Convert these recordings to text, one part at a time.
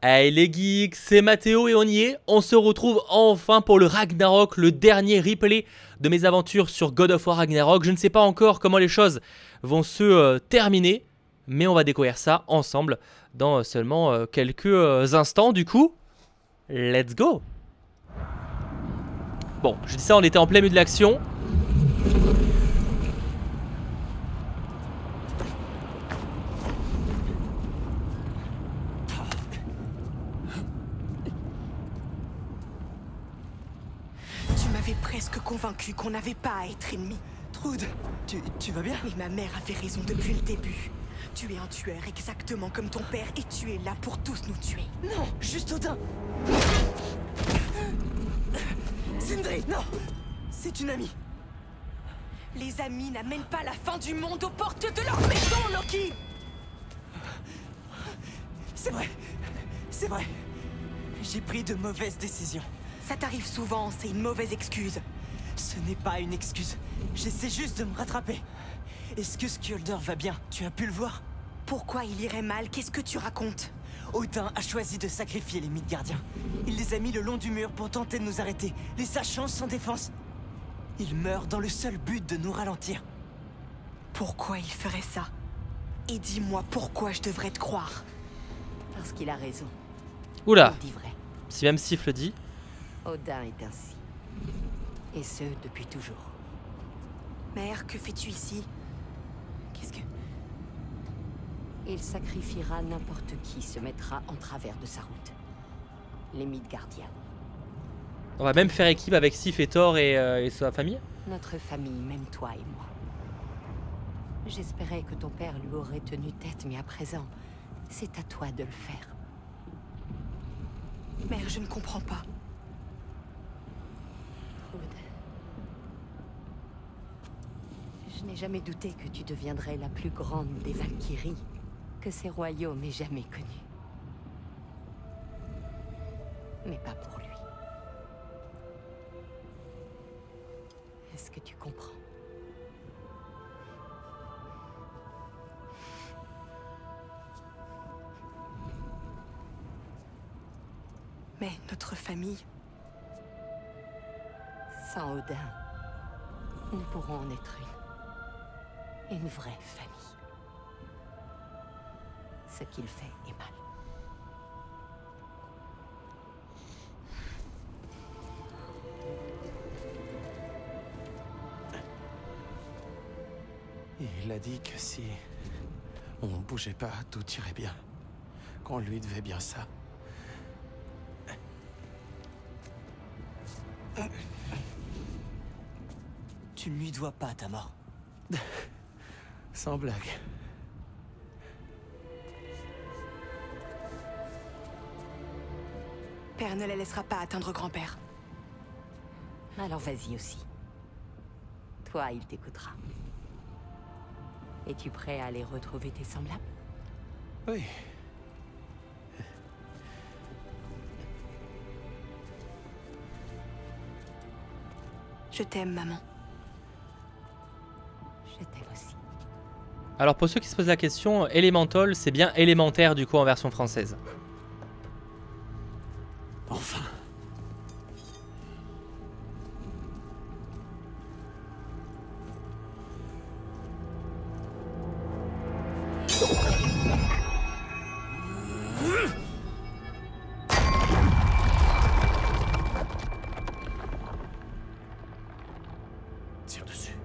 Hey les geeks, c'est Mathéo et on y est. On se retrouve enfin pour le Ragnarok, le dernier replay de mes aventures sur God of War Ragnarok. Je ne sais pas encore comment les choses vont se terminer, mais on va découvrir ça ensemble dans seulement quelques instants. Du coup, let's go. Bon, je dis ça, on était en plein milieu de l'action. Presque convaincu qu'on n'avait pas à être ennemis. Trude, tu vas bien? Mais ma mère avait raison depuis le début. Tu es un tueur exactement comme ton père et tu es là pour tous nous tuer. Non, juste Odin. Sindri, non. C'est une amie. Les amis n'amènent pas la fin du monde aux portes de leur maison, Loki. C'est vrai. C'est vrai. J'ai pris de mauvaises décisions. Ça t'arrive souvent, c'est une mauvaise excuse. Ce n'est pas une excuse. J'essaie juste de me rattraper. Est-ce que Skjolder va bien? Tu as pu le voir? Pourquoi il irait mal? Qu'est-ce que tu racontes? Odin a choisi de sacrifier les Midgardiens. Il les a mis le long du mur pour tenter de nous arrêter, les sachant sans défense. Il meurt dans le seul but de nous ralentir. Pourquoi il ferait ça? Et dis-moi pourquoi je devrais te croire? Parce qu'il a raison. Oula, Il dit vrai. si même Siffle dit. Odin est ainsi. Et ce, depuis toujours. Mère, que fais-tu ici? Qu'est-ce que... Il sacrifiera n'importe qui se mettra en travers de sa route. Les Midgardiens. On va même faire équipe avec Sif et Thor et sa famille. Notre famille, même toi et moi. J'espérais que ton père lui aurait tenu tête, mais à présent, c'est à toi de le faire. Mère, je ne comprends pas. Je n'ai jamais douté que tu deviendrais la plus grande des Valkyries que ces royaumes aient jamais connue. Mais pas pour lui. Est-ce que tu comprends? Mais notre famille... Sans Odin, nous pourrons en être une. Une vraie famille. Ce qu'il fait est mal. Il a dit que si on bougeait pas, tout irait bien. Qu'on lui devait bien ça. Tu ne lui dois pas ta mort. Sans blague. Père ne la laissera pas atteindre grand-père. Alors vas-y aussi. Toi, il t'écoutera. Es-tu prêt à aller retrouver tes semblables? Oui. Je t'aime, maman. Je t'aime aussi. Alors pour ceux qui se posent la question, Elemental, c'est bien élémentaire du coup en version française. Enfin. Tire dessus.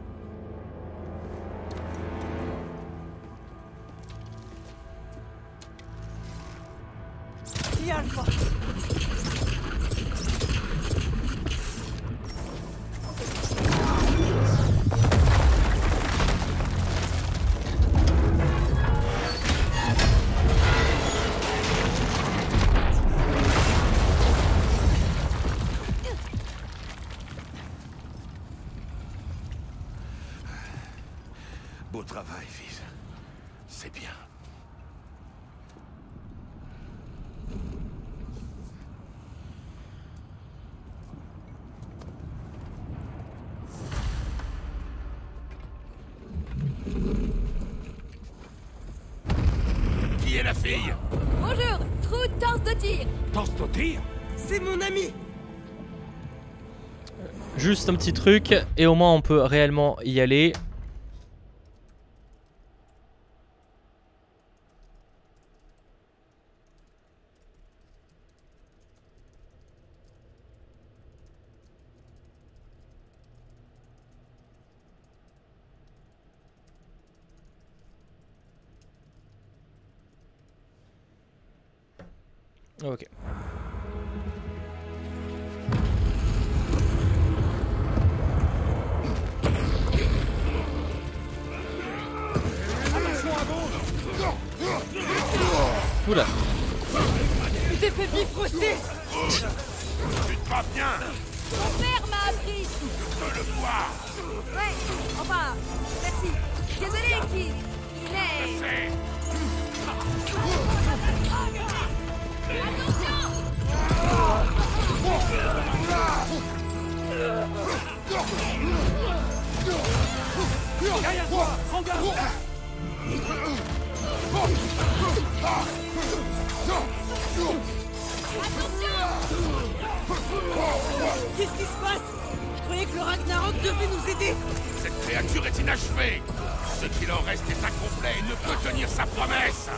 Alpha. Beau travail, fils. C'est bien. Qui est la fille? Bonjour, Trude Thorsten de tir. Torse de tir? C'est mon ami. Juste un petit truc et au moins on peut réellement y aller. Ok. Oula. Tu t'es fait bifroster. Tu te vas bien? Mon père m'a appris. De le voir. Ouais, enfin, merci. Désolé, Kid. Il est... C'est... Derrière toi, prends garde. Qu'est-ce qui se passe? Je croyais que le Ragnarok devait nous aider. Cette créature est inachevée. Ce qu'il en reste est incomplet et ne peut tenir sa promesse.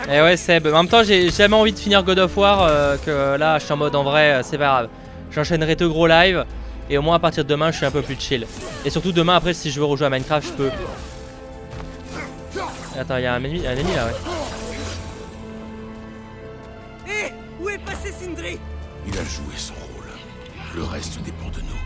Et ouais Seb, en même temps j'ai jamais envie de finir God of War que là je suis en mode en vrai c'est pas grave. J'enchaînerai 2 gros lives et au moins à partir de demain je suis un peu plus chill. Et surtout demain après si je veux rejouer à Minecraft je peux. Attends il y a un ennemi là ouais. Hé, où est passé Sindri? Il a joué son rôle. Le reste dépend de nous.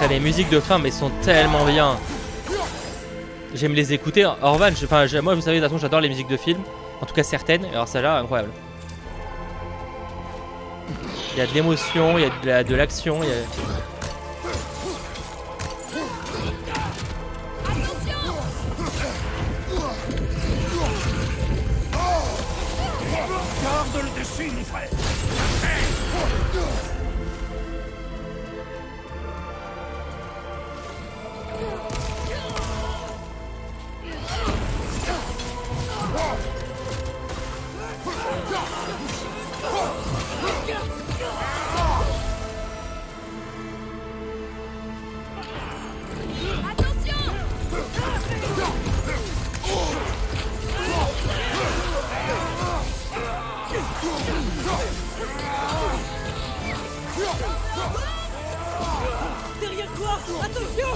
Les musiques de fin mais sont tellement bien. J'aime les écouter. Orvan, moi vous savez de toute façon j'adore les musiques de films. En tout cas certaines. Alors celle-là incroyable. Il y a de l'émotion, il y a de l'action. Il y a... Garde le dessus, mon frère. Derrière toi, attention!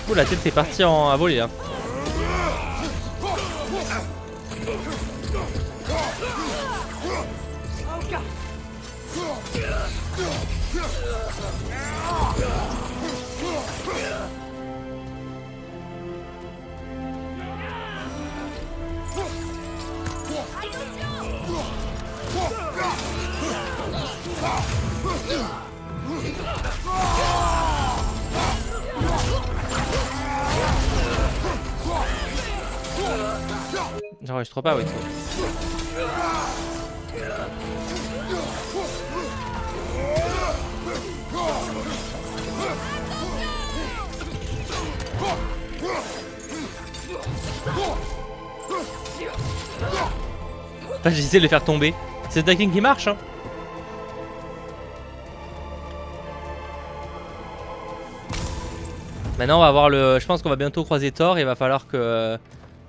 Ouh la tête est partie à voler là. J'enregistre pas, oui. J'essaie de le faire tomber. C'est le tracking qui marche, hein. Maintenant on va voir le... Je pense qu'on va bientôt croiser Thor et il va falloir que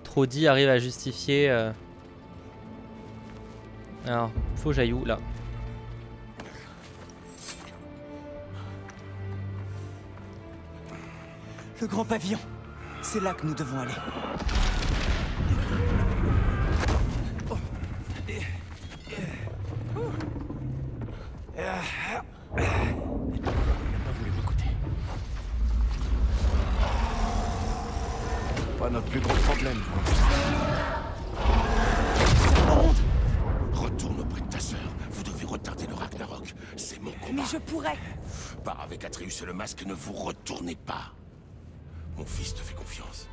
Trody arrive à justifier Alors, faut que j'aille où là? Le grand pavillon. C'est là que nous devons aller. Il n'a pas voulu m'écouter. Pas notre plus gros problème. Retourne auprès de ta sœur. Vous devez retarder le Ragnarok. C'est mon combat. Mais je pourrais. Pars avec Atreus et le masque, ne vous retournez pas. Mon fils te fait confiance.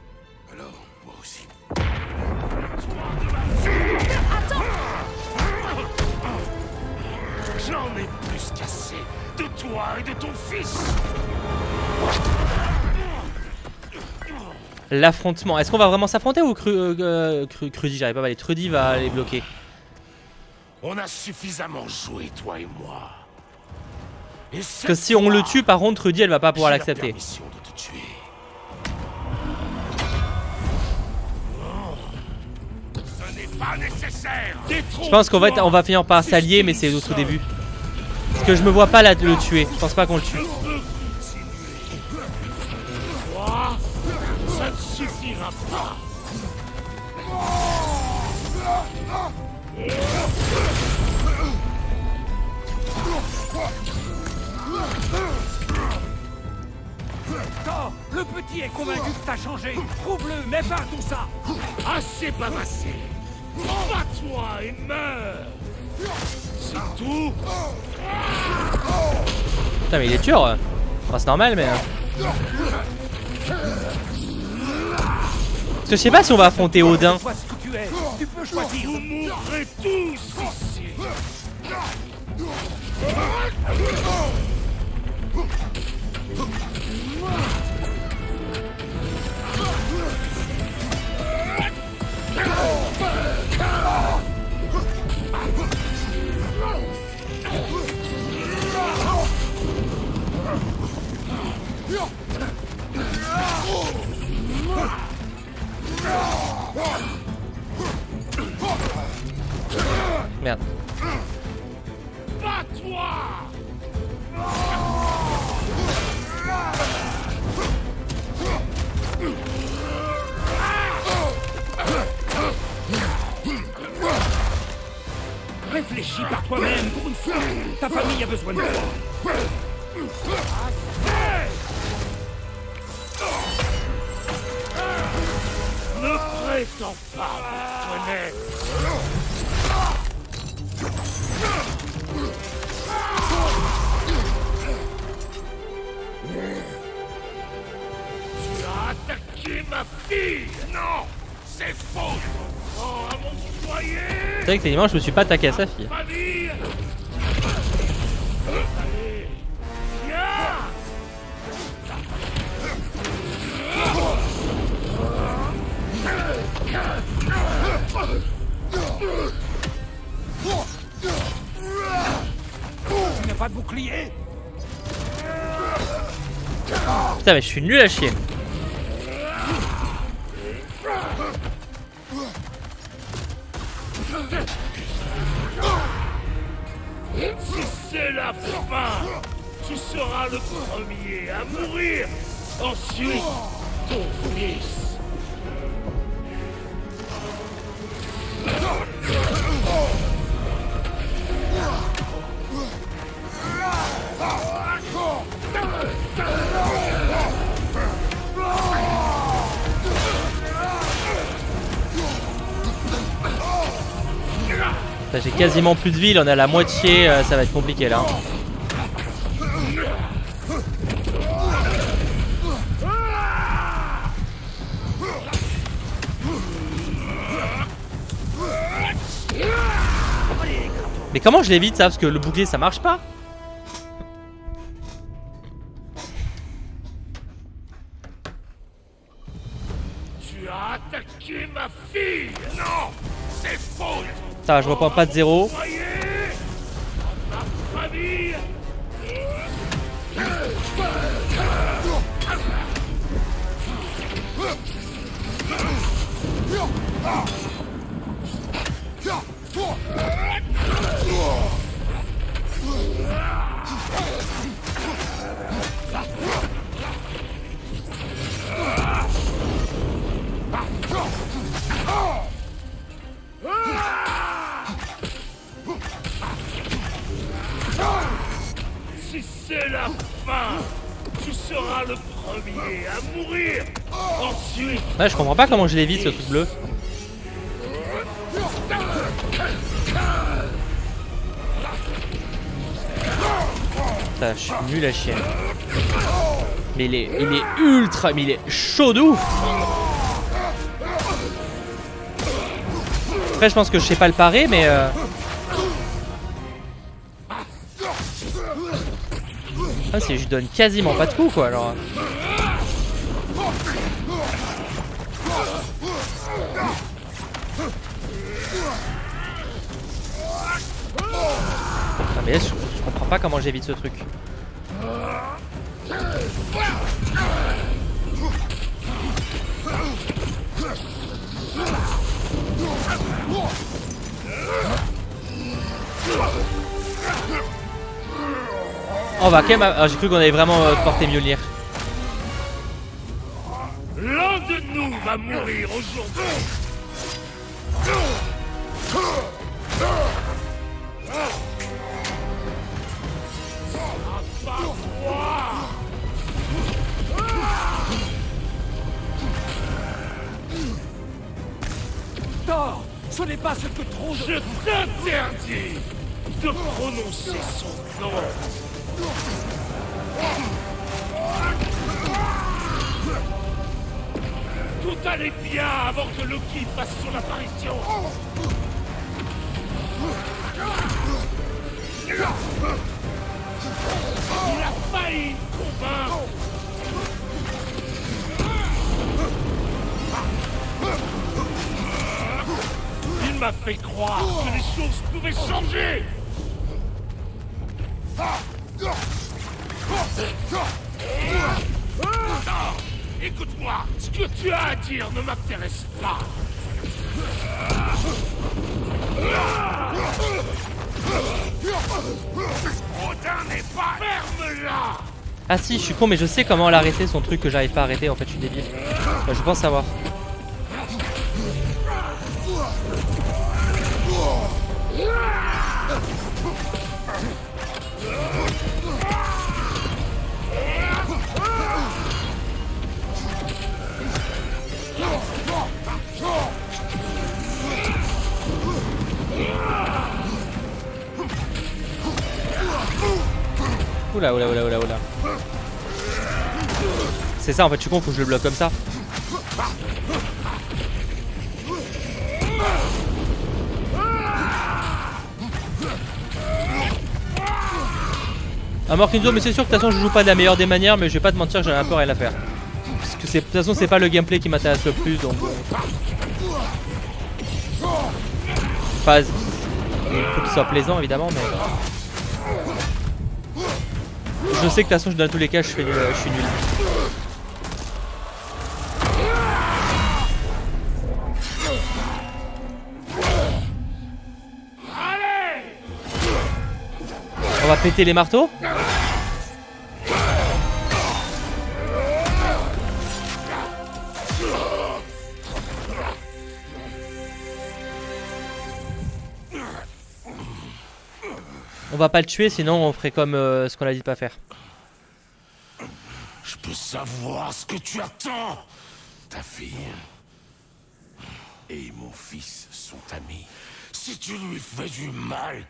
Alors, moi aussi. J'en ai plus qu'assez de toi et de ton fils. L'affrontement. Est-ce qu'on va vraiment s'affronter ou Trudy, j'arrive pas à aller. Trudy va les bloquer. On a suffisamment joué, toi et moi. Et Parce que si on le tue, par contre, Trudy, elle va pas pouvoir l'accepter. Pas nécessaire. Je pense qu'on va finir par s'allier, mais c'est au tout début. Parce que je me vois pas là le tuer. Je pense pas qu'on le tue. Ça ne suffira pas. Thor, le petit est convaincu que t'as changé. Prouve-le, mets pas tout ça. Assez bavassé. Bats-toi et meurs. C'est tout. Putain, mais il est dur. Enfin, c'est normal, mais. Parce que je sais pas si on va affronter Odin. Vois ce que tu es. Tu peux choisir. Vous mourrez tous ici. Merde. Bats-toi. Réfléchis par toi-même pour une fois. Ta famille a besoin de toi. Ne prétends pas me connaître. Tu as attaqué ma fille. Non, c'est faux. Oh, à mon foyer. C'est vrai que techniquement, je me suis pas attaqué à sa fille. Famille. Allez, viens. Tu n'as pas de bouclier. Putain, mais je suis nul à chier. Si c'est la fin, tu seras le premier à mourir. Ensuite, ton fils. J'ai quasiment plus de vie, on a la moitié, ça va être compliqué là. Mais comment je l'évite ça? Parce que le bouclier ça marche pas. Tu as attaqué ma fille. Non, c'est faux. Ça va, je reprends pas de zéro. Voyez, ma famille. Si c'est la fin, tu seras le premier à mourir. Ensuite... Ouais, je comprends pas comment je l'évite ce truc bleu. Putain, je suis nul à chier. Mais il est ultra, mais il est chaud de ouf. Après je pense que je sais pas le parer mais ah, si je donne quasiment pas de coups quoi alors. Ah, mais là, je comprends pas comment j'évite ce truc. On va quand même... Ah, j'ai cru qu'on allait vraiment porter Mjolnir. L'un de nous va mourir aujourd'hui. Thor, ce n'est pas ce que trop de... Je t'interdis de prononcer son nom. Tout allait bien avant que Loki fasse son apparition. Il a failli convaincre. Il m'a fait croire que les choses pouvaient changer. Non, écoute-moi, ce que tu as à dire ne m'intéresse pas. Odin n'est pas... Ferme-la. Ah si, je suis con mais je sais comment l'arrêter son truc que j'arrive pas à arrêter en fait, je suis débile. Enfin, je pense savoir. Oula, oula, oula, oula, oula. C'est ça en fait, je suis con, faut que je le bloque comme ça. Ah Morkinzo, mais c'est sûr que de toute façon je joue pas de la meilleure des manières, mais je vais pas te mentir que j'en ai un peu rien à faire. Parce que de toute façon c'est pas le gameplay qui m'intéresse le plus donc... Enfin, il faut qu'il soit plaisant évidemment mais... Je sais que de toute façon dans tous les cas je suis nul. On va péter les marteaux. On va pas le tuer sinon on ferait comme ce qu'on a dit de pas faire. Je peux savoir ce que tu attends. Ta fille et mon fils sont amis. Si tu lui fais du mal...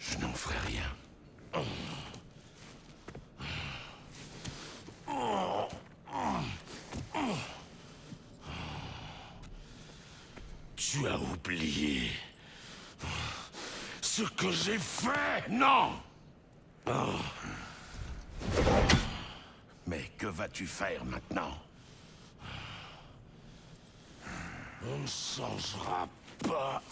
Je n'en ferai rien. Tu as oublié ce que j'ai fait, non? Mais que vas-tu faire maintenant? On ne changera pas.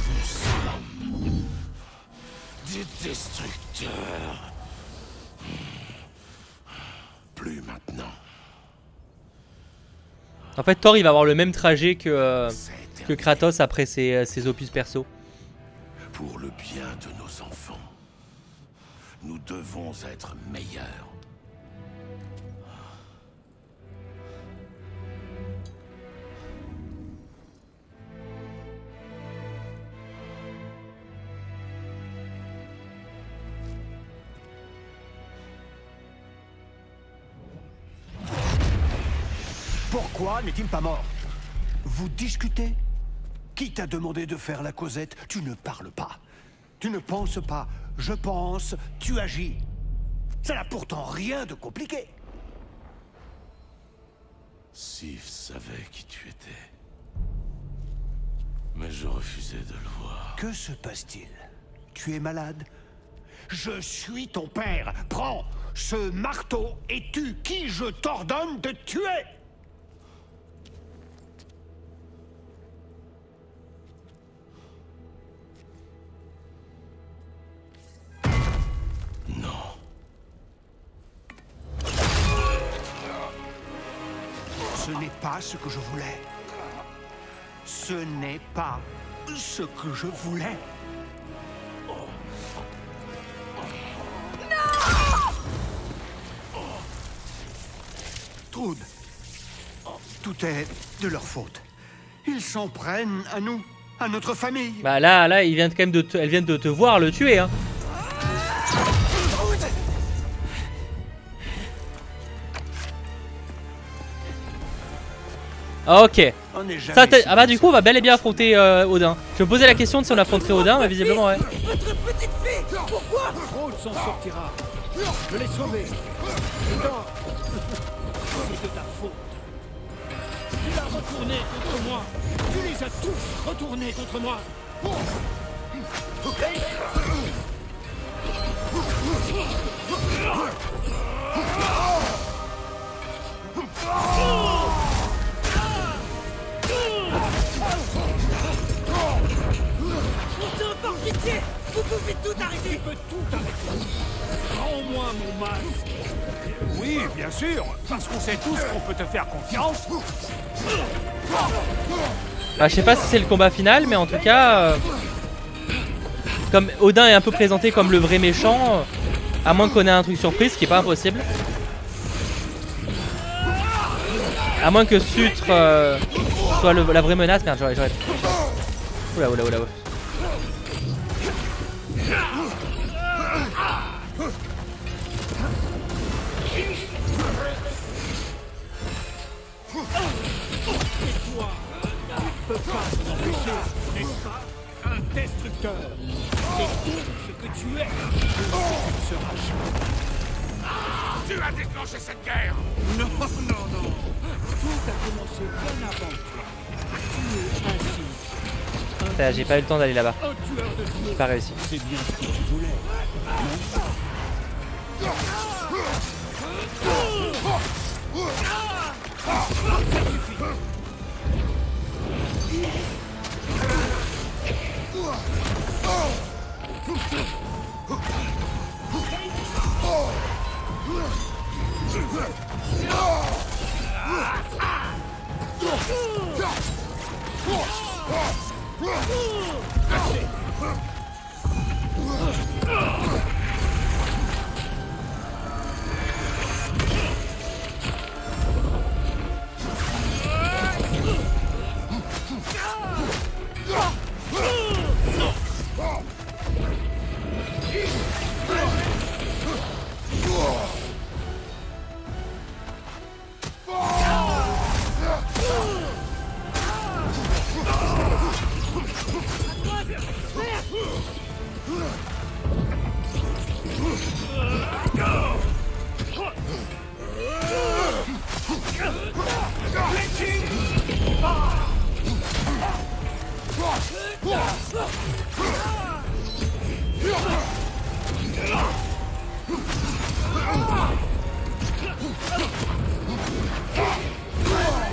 Nous sommes des destructeurs. Plus maintenant. En fait Thor il va avoir le même trajet que Kratos après ses opus perso. Pour le bien de nos enfants, nous devons être meilleurs. Pourquoi n'est-il pas mort? Vous discutez? Qui t'a demandé de faire la causette? Tu ne parles pas. Tu ne penses pas. Je pense, tu agis. Ça n'a pourtant rien de compliqué. Sif savait qui tu étais. Mais je refusais de le voir. Que se passe-t-il? Tu es malade? Je suis ton père. Prends ce marteau et tue qui je t'ordonne de tuer. Non. Ce n'est pas ce que je voulais. Ce n'est pas ce que je voulais. Trude, tout est de leur faute. Ils s'en prennent à nous, à notre famille. Bah là, ils viennent quand même elles viennent de te voir le tuer, hein. Ok. Ça, ah bah du coup on va bel et bien affronter Odin. Je me posais la question de si on affronterait Odin, mais visiblement ouais. Votre petite fille, pourquoi? Troll s'en sortira. Je l'ai sauvé. C'est de ta faute. Tu l'as retourné contre moi. Tu les as tous retournés contre moi. Par pitié, vous pouvez tout arrêter. Tu peux tout arrêter. Rends-moi mon masque. Oui, bien sûr, parce qu'on sait tous qu'on peut te faire confiance. Bah, je sais pas si c'est le combat final, mais en tout cas, comme Odin est un peu présenté comme le vrai méchant, à moins qu'on ait un truc surprise, ce qui est pas impossible. À moins que Sutre soit la vraie menace. Merde, j'aurais. Oula. Ne peut pas s'en empêcher, n'est-ce pas? Un destructeur. C'est tout ce que tu es. Tu seras jamais. Tu as déclenché cette guerre! Non. Tout a commencé bien avant toi. Tu es ainsi. J'ai pas eu le temps d'aller là-bas. Un tueur de J'ai pas réussi. C'est bien ce que tu voulais.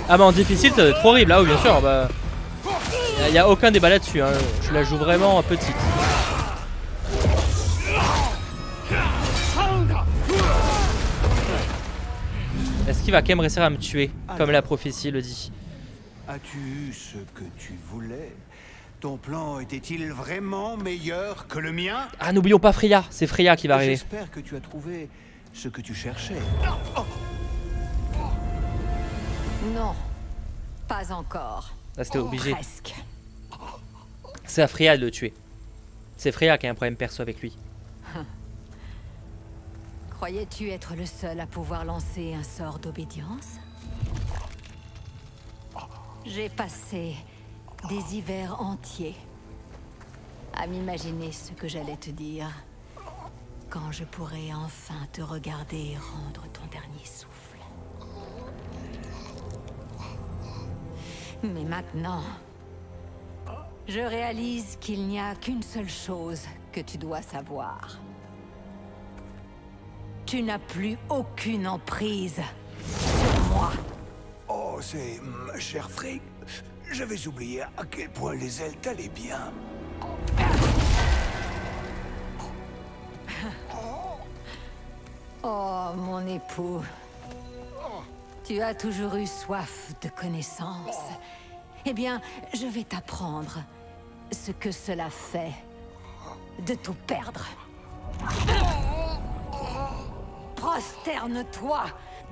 Ah bah en difficile c'est trop horrible, ah oui bien sûr, bah y a aucun débat là-dessus, hein. Je la joue vraiment petite. Est-ce qu'il va quand même réussir à me tuer, comme la prophétie le dit? As-tu eu ce que tu voulais? Ton plan était-il vraiment meilleur que le mien? Ah n'oublions pas Freya, c'est Freya qui va arriver. J'espère que tu as trouvé ce que tu cherchais. Non, pas encore. Là c'était obligé. Presque. C'est à Freya de le tuer. C'est Freya qui a un problème perso avec lui. Croyais-tu être le seul à pouvoir lancer un sort d'obédience? J'ai passé des hivers entiers à m'imaginer ce que j'allais te dire quand je pourrai enfin te regarder et rendre ton dernier souffle. Mais maintenant, je réalise qu'il n'y a qu'une seule chose que tu dois savoir. Tu n'as plus aucune emprise sur moi. Oh, c'est... cher Frigg, j'avais oublié à quel point les ailes t'allaient bien. Oh, mon époux. Tu as toujours eu soif de connaissance. Eh bien, je vais t'apprendre ce que cela fait de tout perdre. Prosterne-toi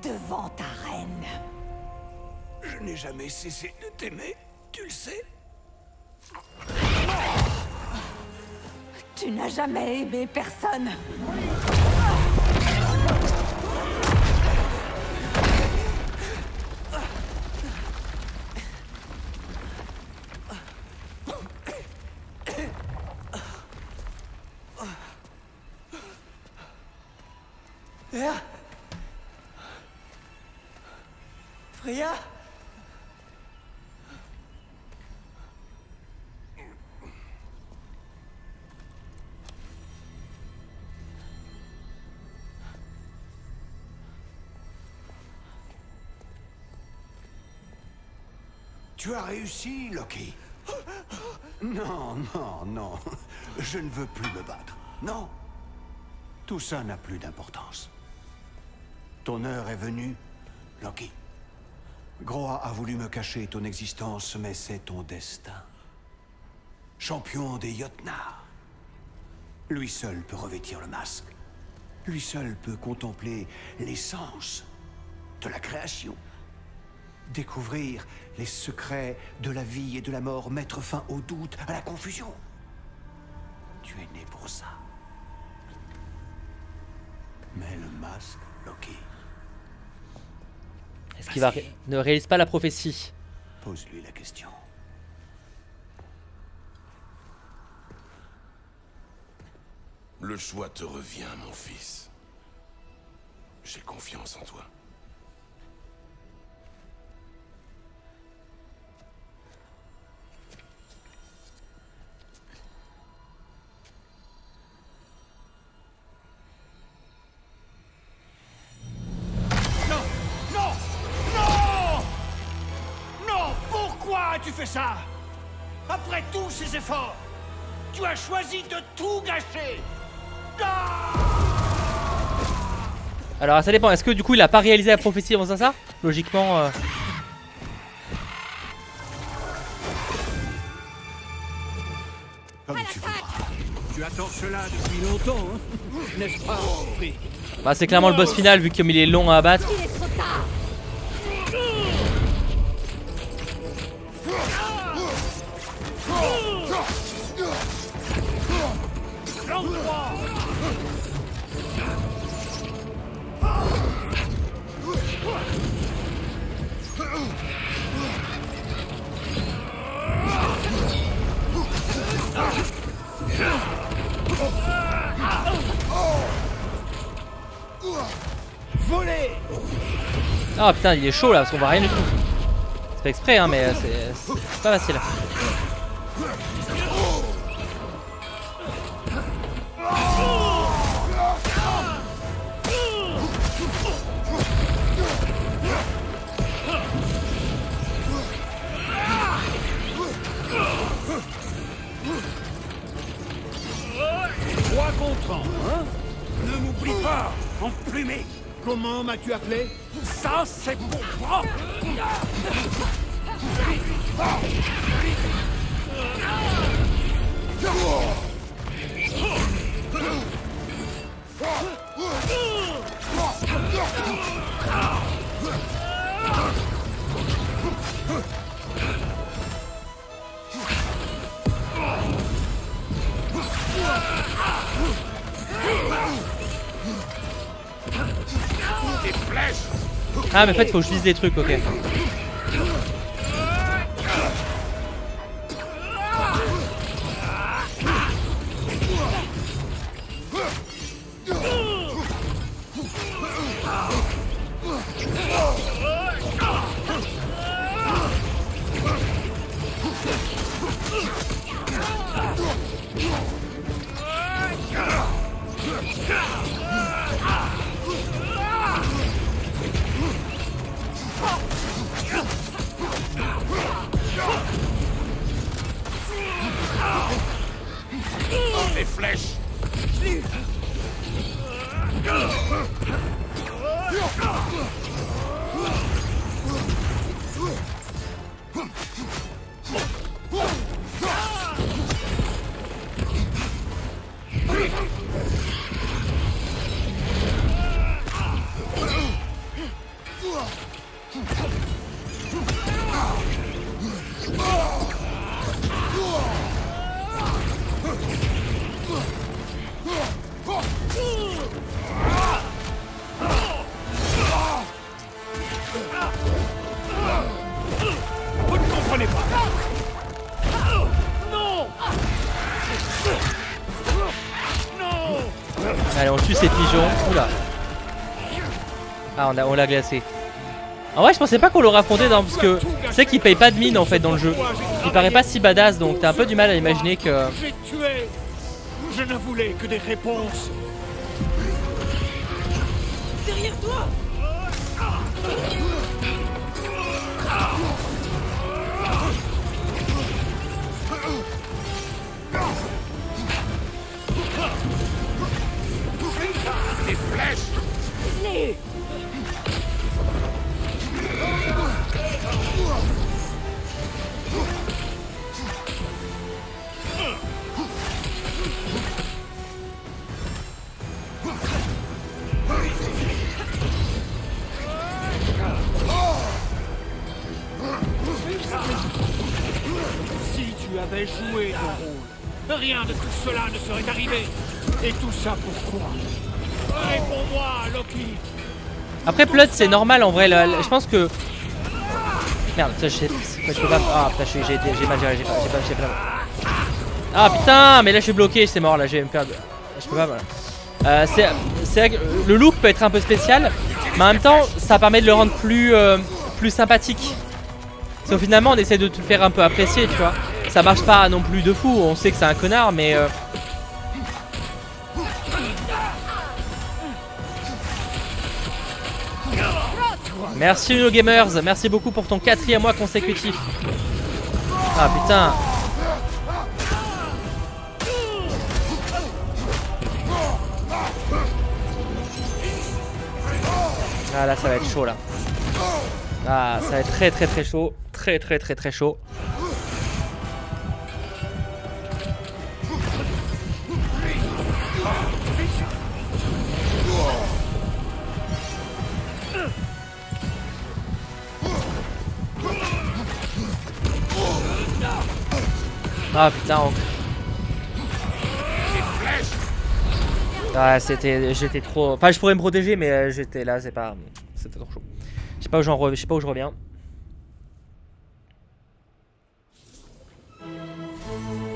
devant ta reine. Je n'ai jamais cessé de t'aimer, tu le sais. Tu n'as jamais aimé personne. Freya? Tu as réussi, Loki. Non, non, non. Je ne veux plus me battre. Non. Tout ça n'a plus d'importance. Ton heure est venue, Loki. Groa a voulu me cacher ton existence, mais c'est ton destin. Champion des Jotnar. Lui seul peut revêtir le masque. Lui seul peut contempler l'essence de la création. Découvrir les secrets de la vie et de la mort, mettre fin au doute, à la confusion. Tu es né pour ça. Mais le masque, Loki... Est-ce qu'il ne réalise pas la prophétie? Pose-lui la question. Le choix te revient, mon fils. J'ai confiance en toi. Tu fais ça? Après tous ces efforts, tu as choisi de tout gâcher. Alors ça dépend, est-ce que du coup il a pas réalisé la prophétie avant ça? Logiquement... Comme tu voudras. Tu attends cela depuis longtemps, hein? N'est-ce pas? Bah c'est clairement le boss final vu comme il est long à abattre. Il est trop tard. Voler. Ah putain il est chaud là parce qu'on voit rien du tout. C'est pas exprès hein mais c'est pas facile. Hein? Ne m'oublie pas, emplumé. Comment m'as-tu appelé? Ça, c'est mon bras. Ah mais en fait faut que je vise les trucs, ok. dessus ces pigeons. Oula. Ah, on l'a glacé. En vrai, je pensais pas qu'on l'aurait affronté dans, parce que tu sais qu'il paye pas de mine en fait dans le jeu. Il paraît pas si badass, donc t'as un peu du mal à imaginer que. J'ai tué. Je ne voulais que des réponses. Derrière toi. Des flèches. Venez. Si tu avais joué ton rôle, rien de tout cela ne serait arrivé. Et tout ça pourquoi? Réponds-moi, Loki. Après Blood c'est normal en vrai. Je pense que. Merde, ça je peux pas. Ah putain, j'ai mal géré. J'ai pas. Ah putain, mais là je suis bloqué, c'est mort là. Je vais me faire. Je peux pas. Voilà. Le look peut être un peu spécial, mais en même temps ça permet de le rendre plus sympathique. Parce que finalement on essaie de te le faire un peu apprécier, tu vois. Ça marche pas non plus de fou, on sait que c'est un connard, mais merci Uno Gamers, merci beaucoup pour ton 4e mois consécutif. Ah putain. Ah là ça va être chaud là. Ah ça va être très chaud. Très chaud. Ah putain. Ah j'étais trop. Enfin je pourrais me protéger mais j'étais là, c'était trop chaud. Je sais pas où je reviens.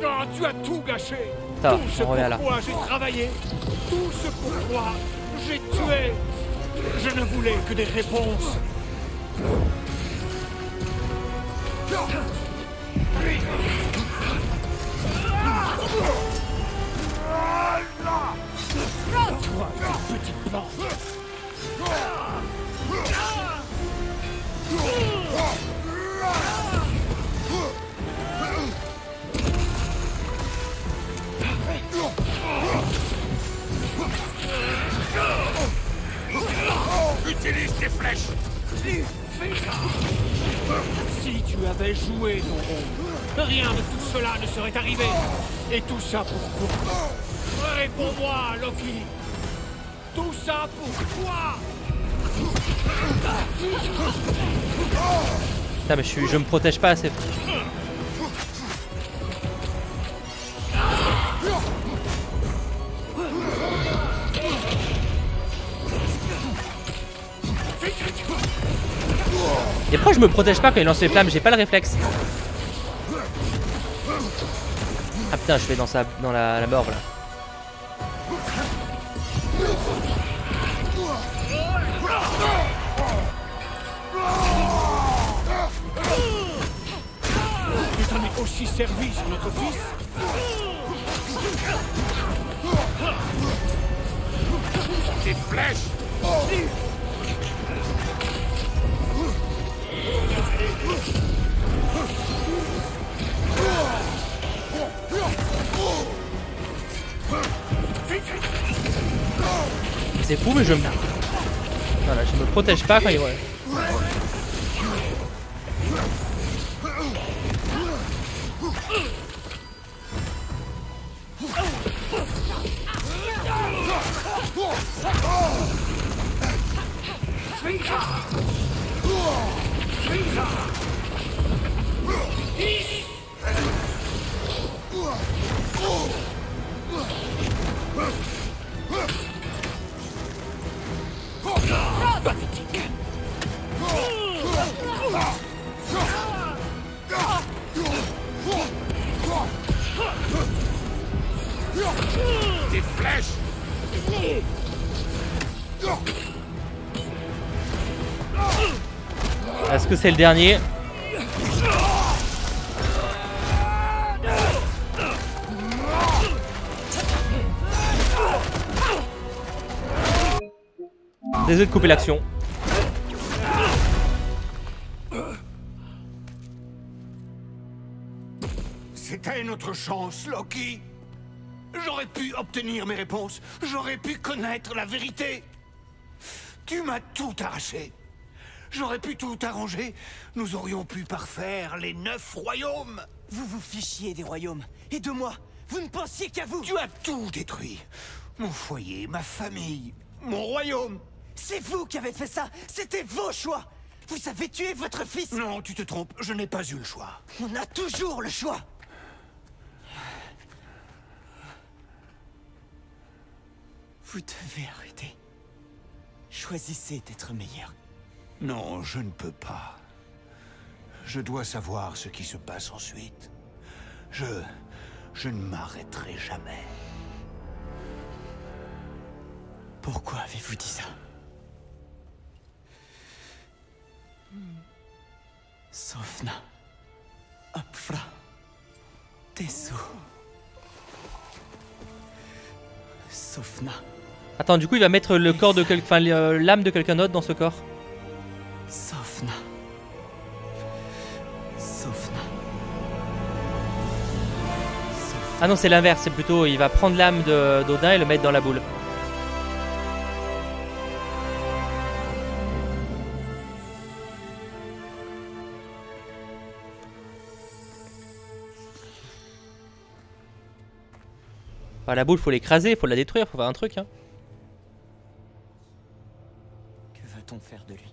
Oh, tu as tout gâché. Ça va, tout ce on revient là. pourquoi j'ai travaillé. Tout ce pourquoi j'ai tué. Je ne voulais que des réponses. Toi, petite plante. Utilise tes flèches. Si tu avais joué ton rôle, rien de tout cela ne serait arrivé. Et tout ça pourquoi? Réponds-moi, Loki. Tout ça pourquoi? Putain mais je me protège pas assez. Et pourquoi je me protège pas quand il lance les flammes? J'ai pas le réflexe. Ah putain, je vais dans la morve là. Tu t'en es aussi servi sur notre fils. Des flèches. C'est fou mais je me... Voilà, je me protège pas quand il... Ouais. Des flèches. Est-ce que c'est le dernier? Désolé de couper l'action. C'était notre chance, Loki. J'aurais pu obtenir mes réponses. J'aurais pu connaître la vérité. Tu m'as tout arraché. J'aurais pu tout arranger. Nous aurions pu parfaire les 9 royaumes. Vous vous fichiez des royaumes. Et de moi. Vous ne pensiez qu'à vous. Tu as tout détruit. Mon foyer, ma famille, mon royaume. C'est vous qui avez fait ça. C'était vos choix. Vous avez tué votre fils. Non, tu te trompes. Je n'ai pas eu le choix. On a toujours le choix. Vous devez arrêter. Choisissez d'être meilleur. Non, je ne peux pas. Je dois savoir ce qui se passe ensuite. Je ne m'arrêterai jamais. Pourquoi avez-vous dit ça? Sofna. Apfra. Tesu. Sofna. Attends, du coup, il va mettre le corps de enfin, l'âme de quelqu'un d'autre dans ce corps. Sofna. Sofna. Ah non, c'est l'inverse, c'est plutôt il va prendre l'âme d'Odin et le mettre dans la boule. Bah, la boule, faut l'écraser, faut la détruire, faut faire un truc. Hein. Que va-t-on faire de lui?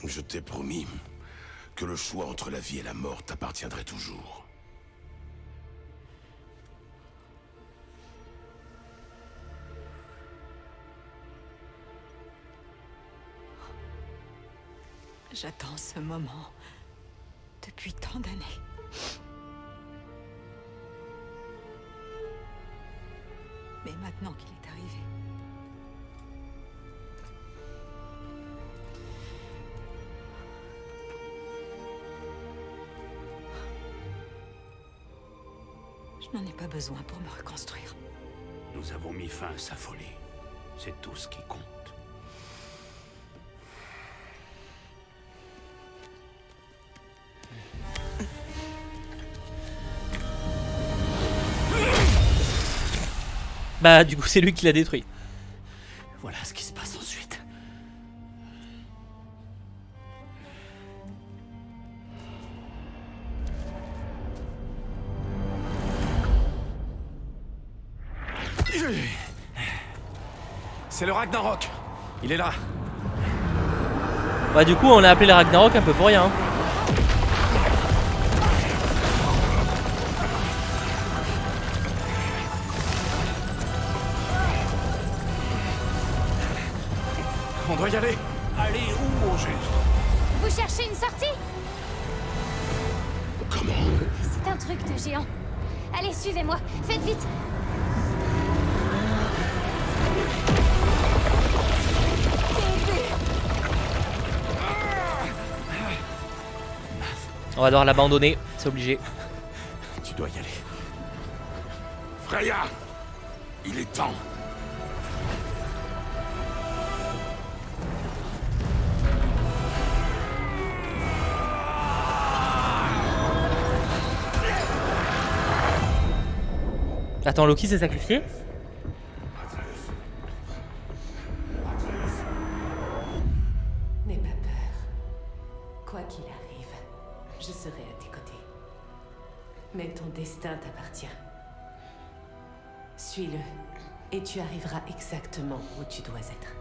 Je t'ai promis que le choix entre la vie et la mort t'appartiendrait toujours. J'attends ce moment depuis tant d'années. Mais maintenant qu'il est arrivé, je n'en ai pas besoin pour me reconstruire. Nous avons mis fin à sa folie. C'est tout ce qui compte. Bah, du coup, c'est lui qui l'a détruit. Voilà ce qui se passe ensuite. C'est le Ragnarok. Il est là. Bah, du coup, on l'a appelé le Ragnarok un peu pour rien. Hein. On doit y aller. Allez, où au juste? Vous cherchez une sortie? Comment? C'est un truc de géant. Allez, suivez-moi. Faites vite. On va devoir l'abandonner, c'est obligé. Tu dois y aller. Freya! Il est temps. Attends, Loki s'est sacrifié? N'aie pas peur. Quoi qu'il arrive, je serai à tes côtés. Mais ton destin t'appartient. Suis-le, et tu arriveras exactement où tu dois être.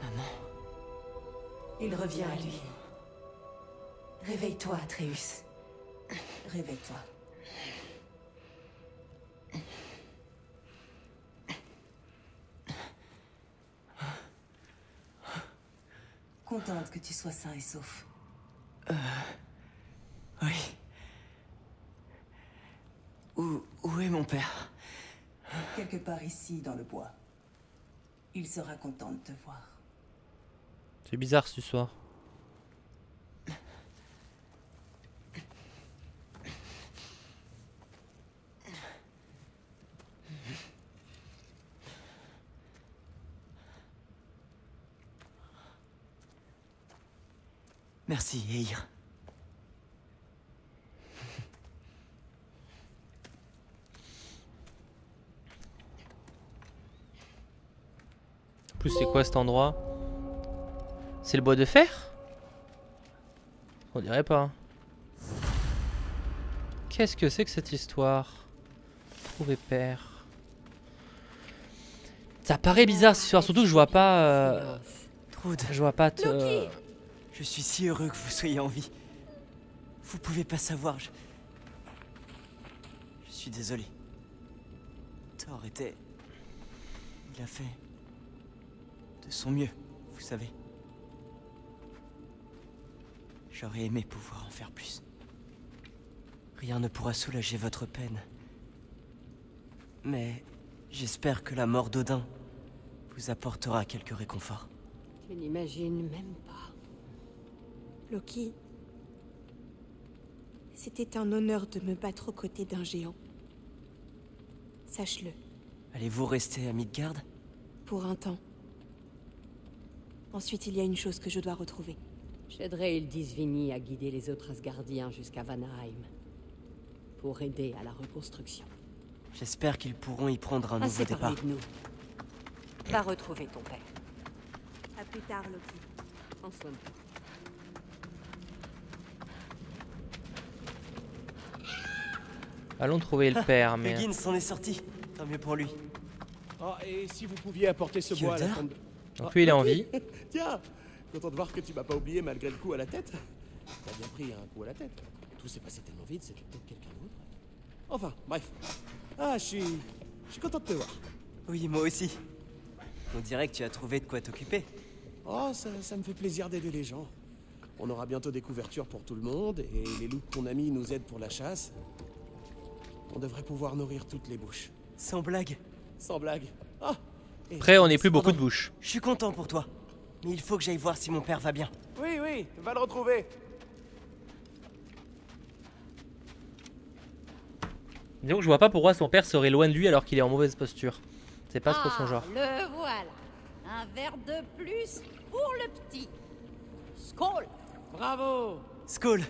Maman. Il revient à lui. Réveille-toi, Atreus. Réveille-toi. Contente que tu sois sain et sauf. Oui. est mon père? Quelque part ici, dans le bois. Il sera content de te voir. C'est bizarre ce soir. Merci, Eir. En plus, c'est quoi cet endroit? C'est le bois de fer? On dirait pas. Qu'est-ce que c'est que cette histoire? Trouver père. Ça paraît bizarre cette histoire, surtout que je vois pas. Trude. Je vois pas. Je suis si heureux que vous soyez en vie. Vous pouvez pas savoir, je suis désolé. Thor était... Il a fait... de son mieux, vous savez. J'aurais aimé pouvoir en faire plus. Rien ne pourra soulager votre peine. Mais j'espère que la mort d'Odin vous apportera quelques réconforts. Tu n'imagines même pas. Loki, c'était un honneur de me battre aux côtés d'un géant. Sache-le. Allez-vous rester à Midgard? Pour un temps. Ensuite, il y a une chose que je dois retrouver. J'aiderai Hildisvini à guider les autres Asgardiens jusqu'à Vanaheim. Pour aider à la reconstruction. J'espère qu'ils pourront y prendre un nouveau départ. De nous. Va retrouver ton père. À plus tard, Loki. Prends soin de toi. Allons trouver le père, mais. Huggins s'en est sorti. Tant mieux pour lui. Oh, et si vous pouviez apporter ce bois à la tombe... Donc lui, il est en vie. Tiens, content de voir que tu m'as pas oublié malgré le coup à la tête. T'as bien pris un coup à la tête. Tout s'est passé tellement vite, c'était peut-être quelqu'un d'autre. Enfin, bref. Ah, je suis content de te voir. Oui, moi aussi. On dirait que tu as trouvé de quoi t'occuper. Oh, ça me fait plaisir d'aider les gens. On aura bientôt des couvertures pour tout le monde, et les loups de ton ami nous aident pour la chasse. On devrait pouvoir nourrir toutes les bouches. Sans blague. Sans blague. Ah. Après, on n'est plus beaucoup de bouches. Je suis content pour toi. Mais il faut que j'aille voir si mon père va bien. Oui, va le retrouver. Donc je vois pas pourquoi son père serait loin de lui alors qu'il est en mauvaise posture. C'est pas trop son genre. Le voilà. Un verre de plus pour le petit. Skål. Bravo. Skål.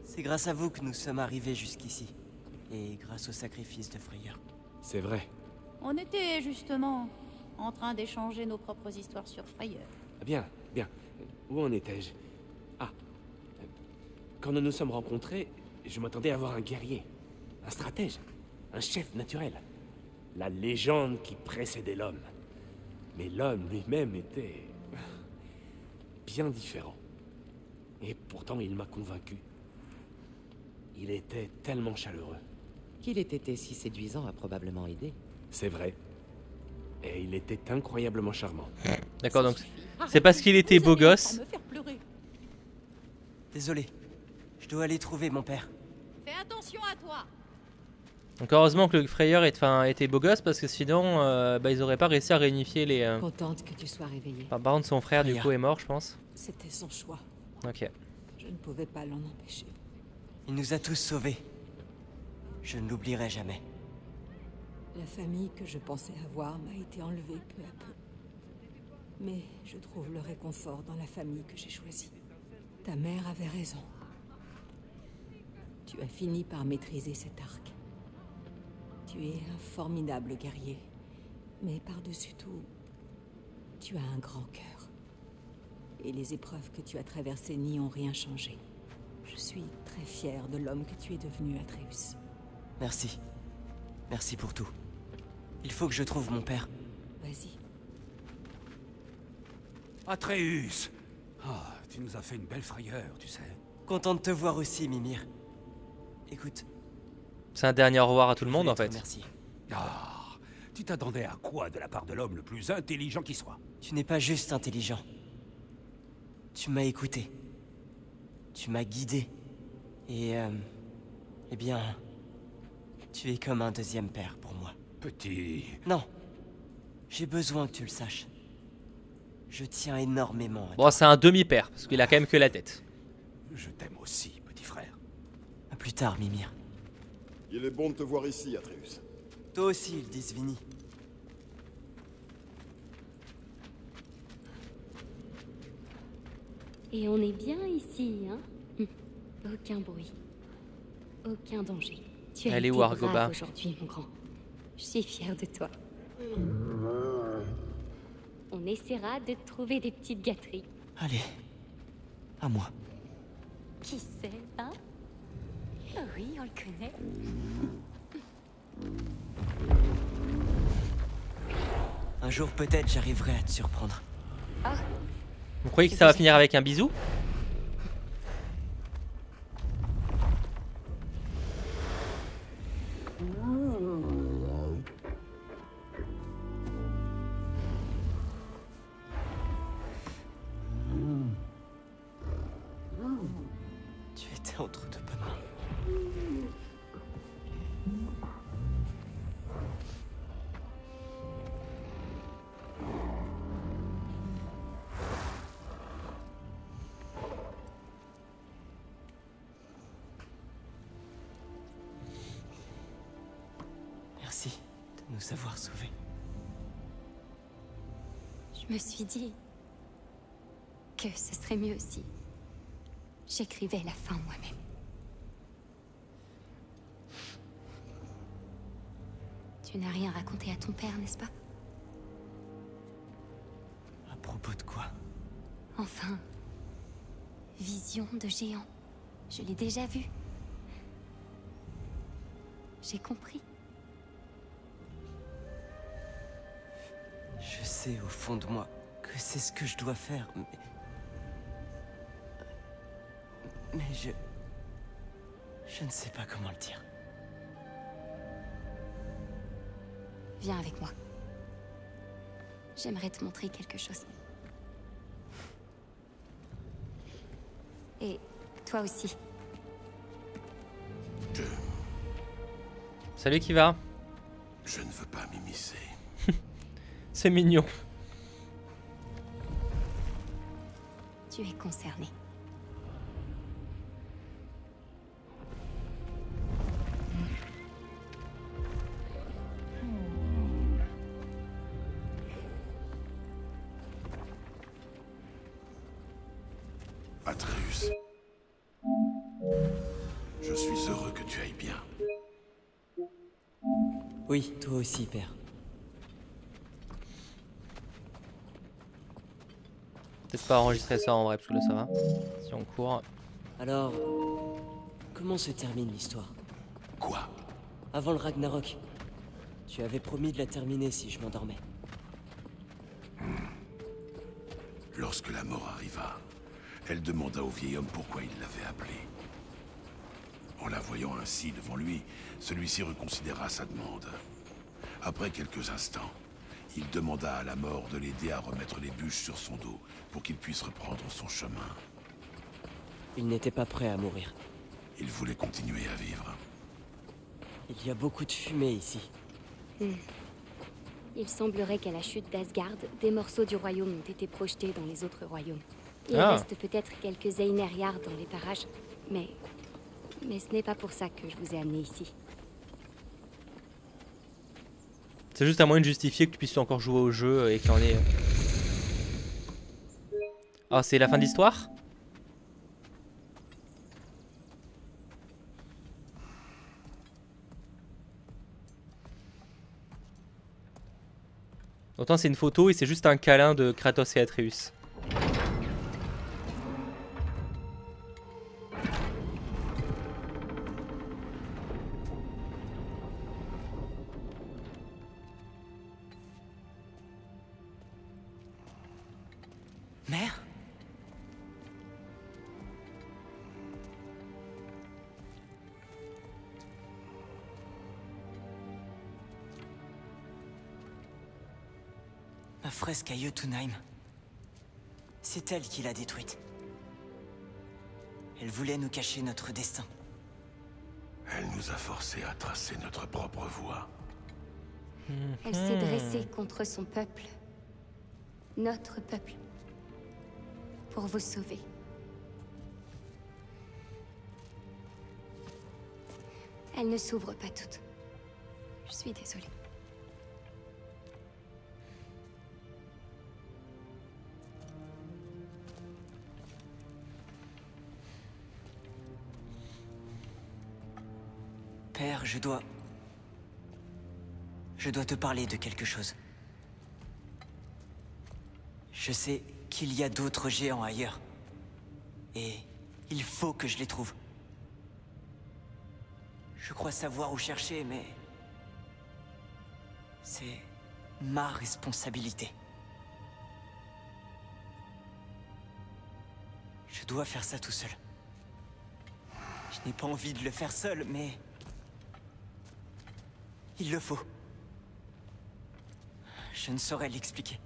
C'est grâce à vous que nous sommes arrivés jusqu'ici. Et grâce au sacrifice de Freyr. C'est vrai. On était justement en train d'échanger nos propres histoires sur Freyr. Bien. Où en étais-je? Ah. Quand nous nous sommes rencontrés, je m'attendais à voir un guerrier. Un stratège. Un chef naturel. La légende qui précédait l'homme. Mais l'homme lui-même était... bien différent. Et pourtant, il m'a convaincu. Il était tellement chaleureux. Qu'il ait été si séduisant a probablement aidé. C'est vrai. Et il était incroyablement charmant. D'accord, donc c'est parce qu'il était beau gosse. Désolé. Je dois aller trouver mon père. Fais attention à toi. Donc heureusement que le Freyr était beau gosse parce que sinon ils auraient pas réussi à réunifier les... Contente que tu sois réveillée. Par contre son frère du coup est mort je pense. C'était son choix. Ok. Je ne pouvais pas l'en empêcher. Il nous a tous sauvés. Je ne l'oublierai jamais. La famille que je pensais avoir m'a été enlevée peu à peu. Mais je trouve le réconfort dans la famille que j'ai choisie. Ta mère avait raison. Tu as fini par maîtriser cet arc. Tu es un formidable guerrier. Mais par-dessus tout, tu as un grand cœur. Et les épreuves que tu as traversées n'y ont rien changé. Je suis très fière de l'homme que tu es devenu, Atreus. Merci. Merci pour tout. Il faut que je trouve mon père. Vas-y. Atreus! Ah, tu nous as fait une belle frayeur, tu sais. Content de te voir aussi, Mimir. Écoute. C'est un dernier au revoir à tout le monde en fait. Merci. Ah, tu t'attendais à quoi de la part de l'homme le plus intelligent qui soit? Tu n'es pas juste intelligent. Tu m'as écouté. Tu m'as guidé. Et eh bien... Tu es comme un deuxième père pour moi. Petit... Non. J'ai besoin que tu le saches. Je tiens énormément à toi. Bon, c'est un demi-père, parce qu'il a quand même que la tête. Je t'aime aussi, petit frère. À plus tard, Mimir. Il est bon de te voir ici, Atreus. Toi aussi, ils disent Vinny. Et on est bien ici, hein? Aucun bruit. Aucun danger. Tu as été brave aujourd'hui, mon grand. Je suis fière de toi. On essaiera de trouver des petites gâteries. Allez. À moi. Qui sait, hein? Oui, on le connaît. Un jour, peut-être, j'arriverai à te surprendre. Ah. Vous croyez que ça va finir avec un bisou? Tu étais entre de bonnes mains. Merci de nous avoir sauvés. Je me suis dit que ce serait mieux si j'écrivais la fin moi-même. Tu n'as rien raconté à ton père, n'est-ce pas? À propos de quoi? Enfin, vision de géant. Je l'ai déjà vu. J'ai compris. Je sais au fond de moi que c'est ce que je dois faire, mais je ne sais pas comment le dire. Viens avec moi. J'aimerais te montrer quelque chose. Et toi aussi. Salut, qui va? Je ne veux pas m'immiscer. C'est mignon. Tu es concerné. Atreus. Je suis heureux que tu ailles bien. Oui, toi aussi, père. Peut-être pas enregistrer ça en vrai, parce que là ça va. Si on court. Alors, comment se termine l'histoire? Quoi? Avant le Ragnarok, tu avais promis de la terminer si je m'endormais. Lorsque la mort arriva, elle demanda au vieil homme pourquoi il l'avait appelée. En la voyant ainsi devant lui, celui-ci reconsidéra sa demande. Après quelques instants, il demanda à la mort de l'aider à remettre les bûches sur son dos pour qu'il puisse reprendre son chemin. Il n'était pas prêt à mourir. Il voulait continuer à vivre. Il y a beaucoup de fumée ici. Il semblerait qu'à la chute d'Asgard, des morceaux du royaume ont été projetés dans les autres royaumes. Il reste peut-être quelques Einherjar dans les parages, mais ce n'est pas pour ça que je vous ai amené ici. C'est juste un moyen de justifier que tu puisses encore jouer au jeu et qu'il y en ait... Ah, c'est la fin de l'histoire? Autant c'est une photo et c'est juste un câlin de Kratos et Atreus. Mère? Ma fresque à Jotunheim. C'est elle qui l'a détruite. Elle voulait nous cacher notre destin. Elle nous a forcés à tracer notre propre voie. Elle s'est dressée contre son peuple. Notre peuple. Pour vous sauver. Elle ne s'ouvre pas toutes. Je suis désolée. Père, je dois te parler de quelque chose. Je sais qu'il y a d'autres géants ailleurs. Et il faut que je les trouve. Je crois savoir où chercher, mais... c'est ma responsabilité. Je dois faire ça tout seul. Je n'ai pas envie de le faire seul, mais... il le faut. Je ne saurais l'expliquer.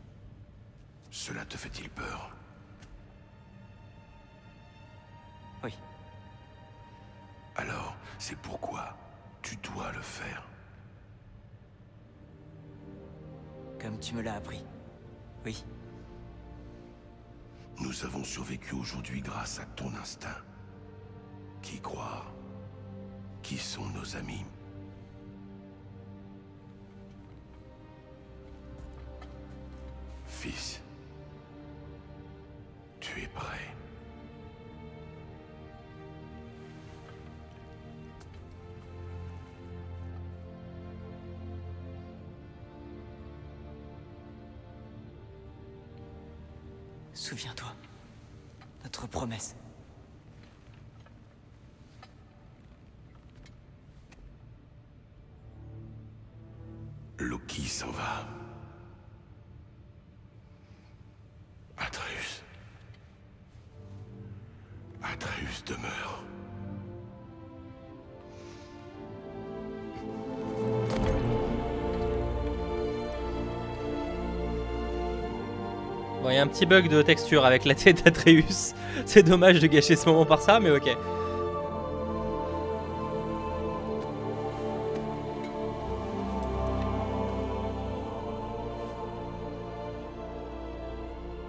Cela te fait-il peur? Oui. Alors, c'est pourquoi tu dois le faire. Comme tu me l'as appris. Oui. Nous avons survécu aujourd'hui grâce à ton instinct. Qui croire? Qui sont nos amis? Fils, tu es prêt? Souviens-toi, notre promesse. Loki s'en va. Atreus. Atreus demeure. Bon, il y a un petit bug de texture avec la tête d'Atreus. C'est dommage de gâcher ce moment par ça, mais ok.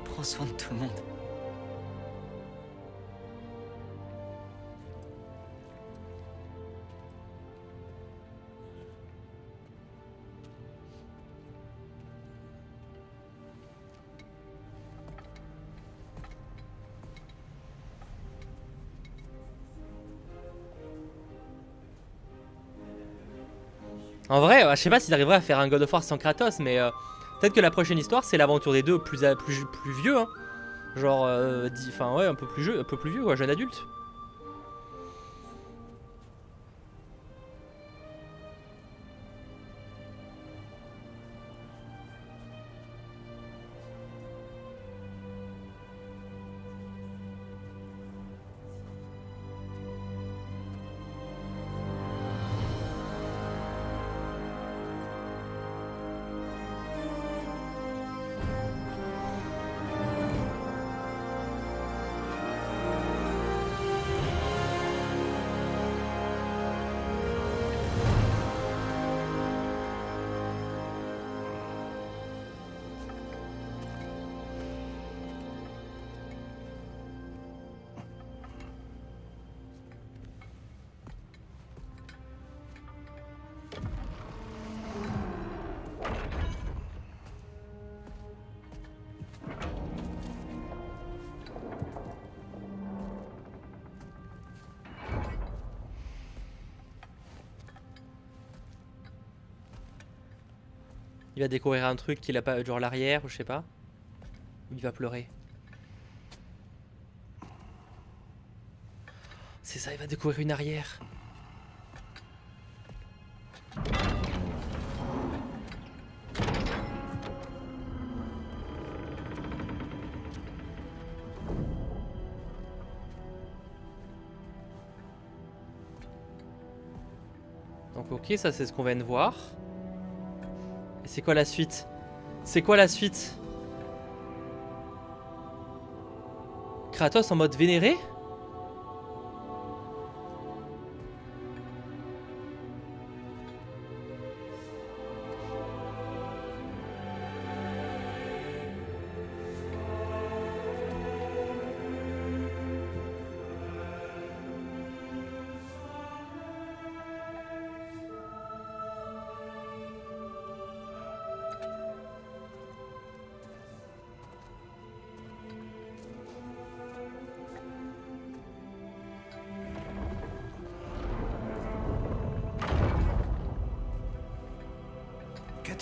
Prends soin de tout le monde. En vrai, je sais pas s'ils arriveraient à faire un God of War sans Kratos, mais peut-être que la prochaine histoire, c'est l'aventure des deux plus vieux, hein. Genre, enfin ouais, un peu plus vieux, quoi, jeune adulte. Il va découvrir un truc qu'il a pas, genre l'arrière ou je sais pas. Ou il va pleurer. C'est ça, il va découvrir une arrière. Donc ok, ça c'est ce qu'on vient de voir. Et c'est quoi la suite? C'est quoi la suite? Kratos en mode vénéré?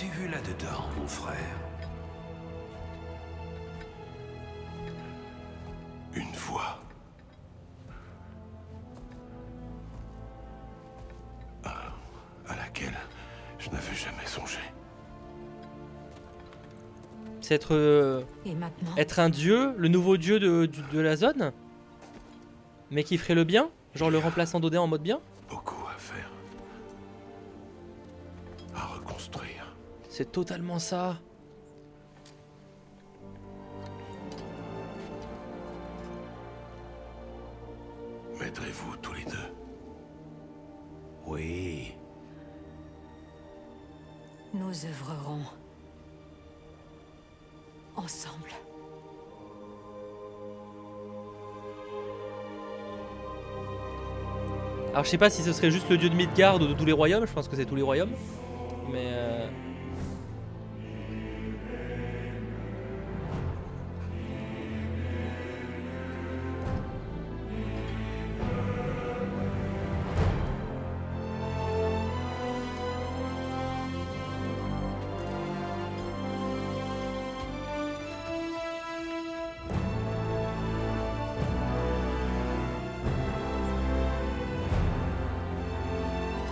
qu'as-tu vu là-dedans, mon frère? Une voix. À laquelle je n'avais jamais songé. C'est être... Et maintenant? Être un dieu, le nouveau dieu de la zone? Mais qui ferait le bien? Genre le remplaçant d'Odin en mode bien? Beaucoup à faire. À reconstruire. C'est totalement ça. M'aiderez-vous tous les deux? Oui. Nous œuvrerons ensemble. Alors je sais pas si ce serait juste le dieu de Midgard ou de tous les royaumes, je pense que c'est tous les royaumes. Mais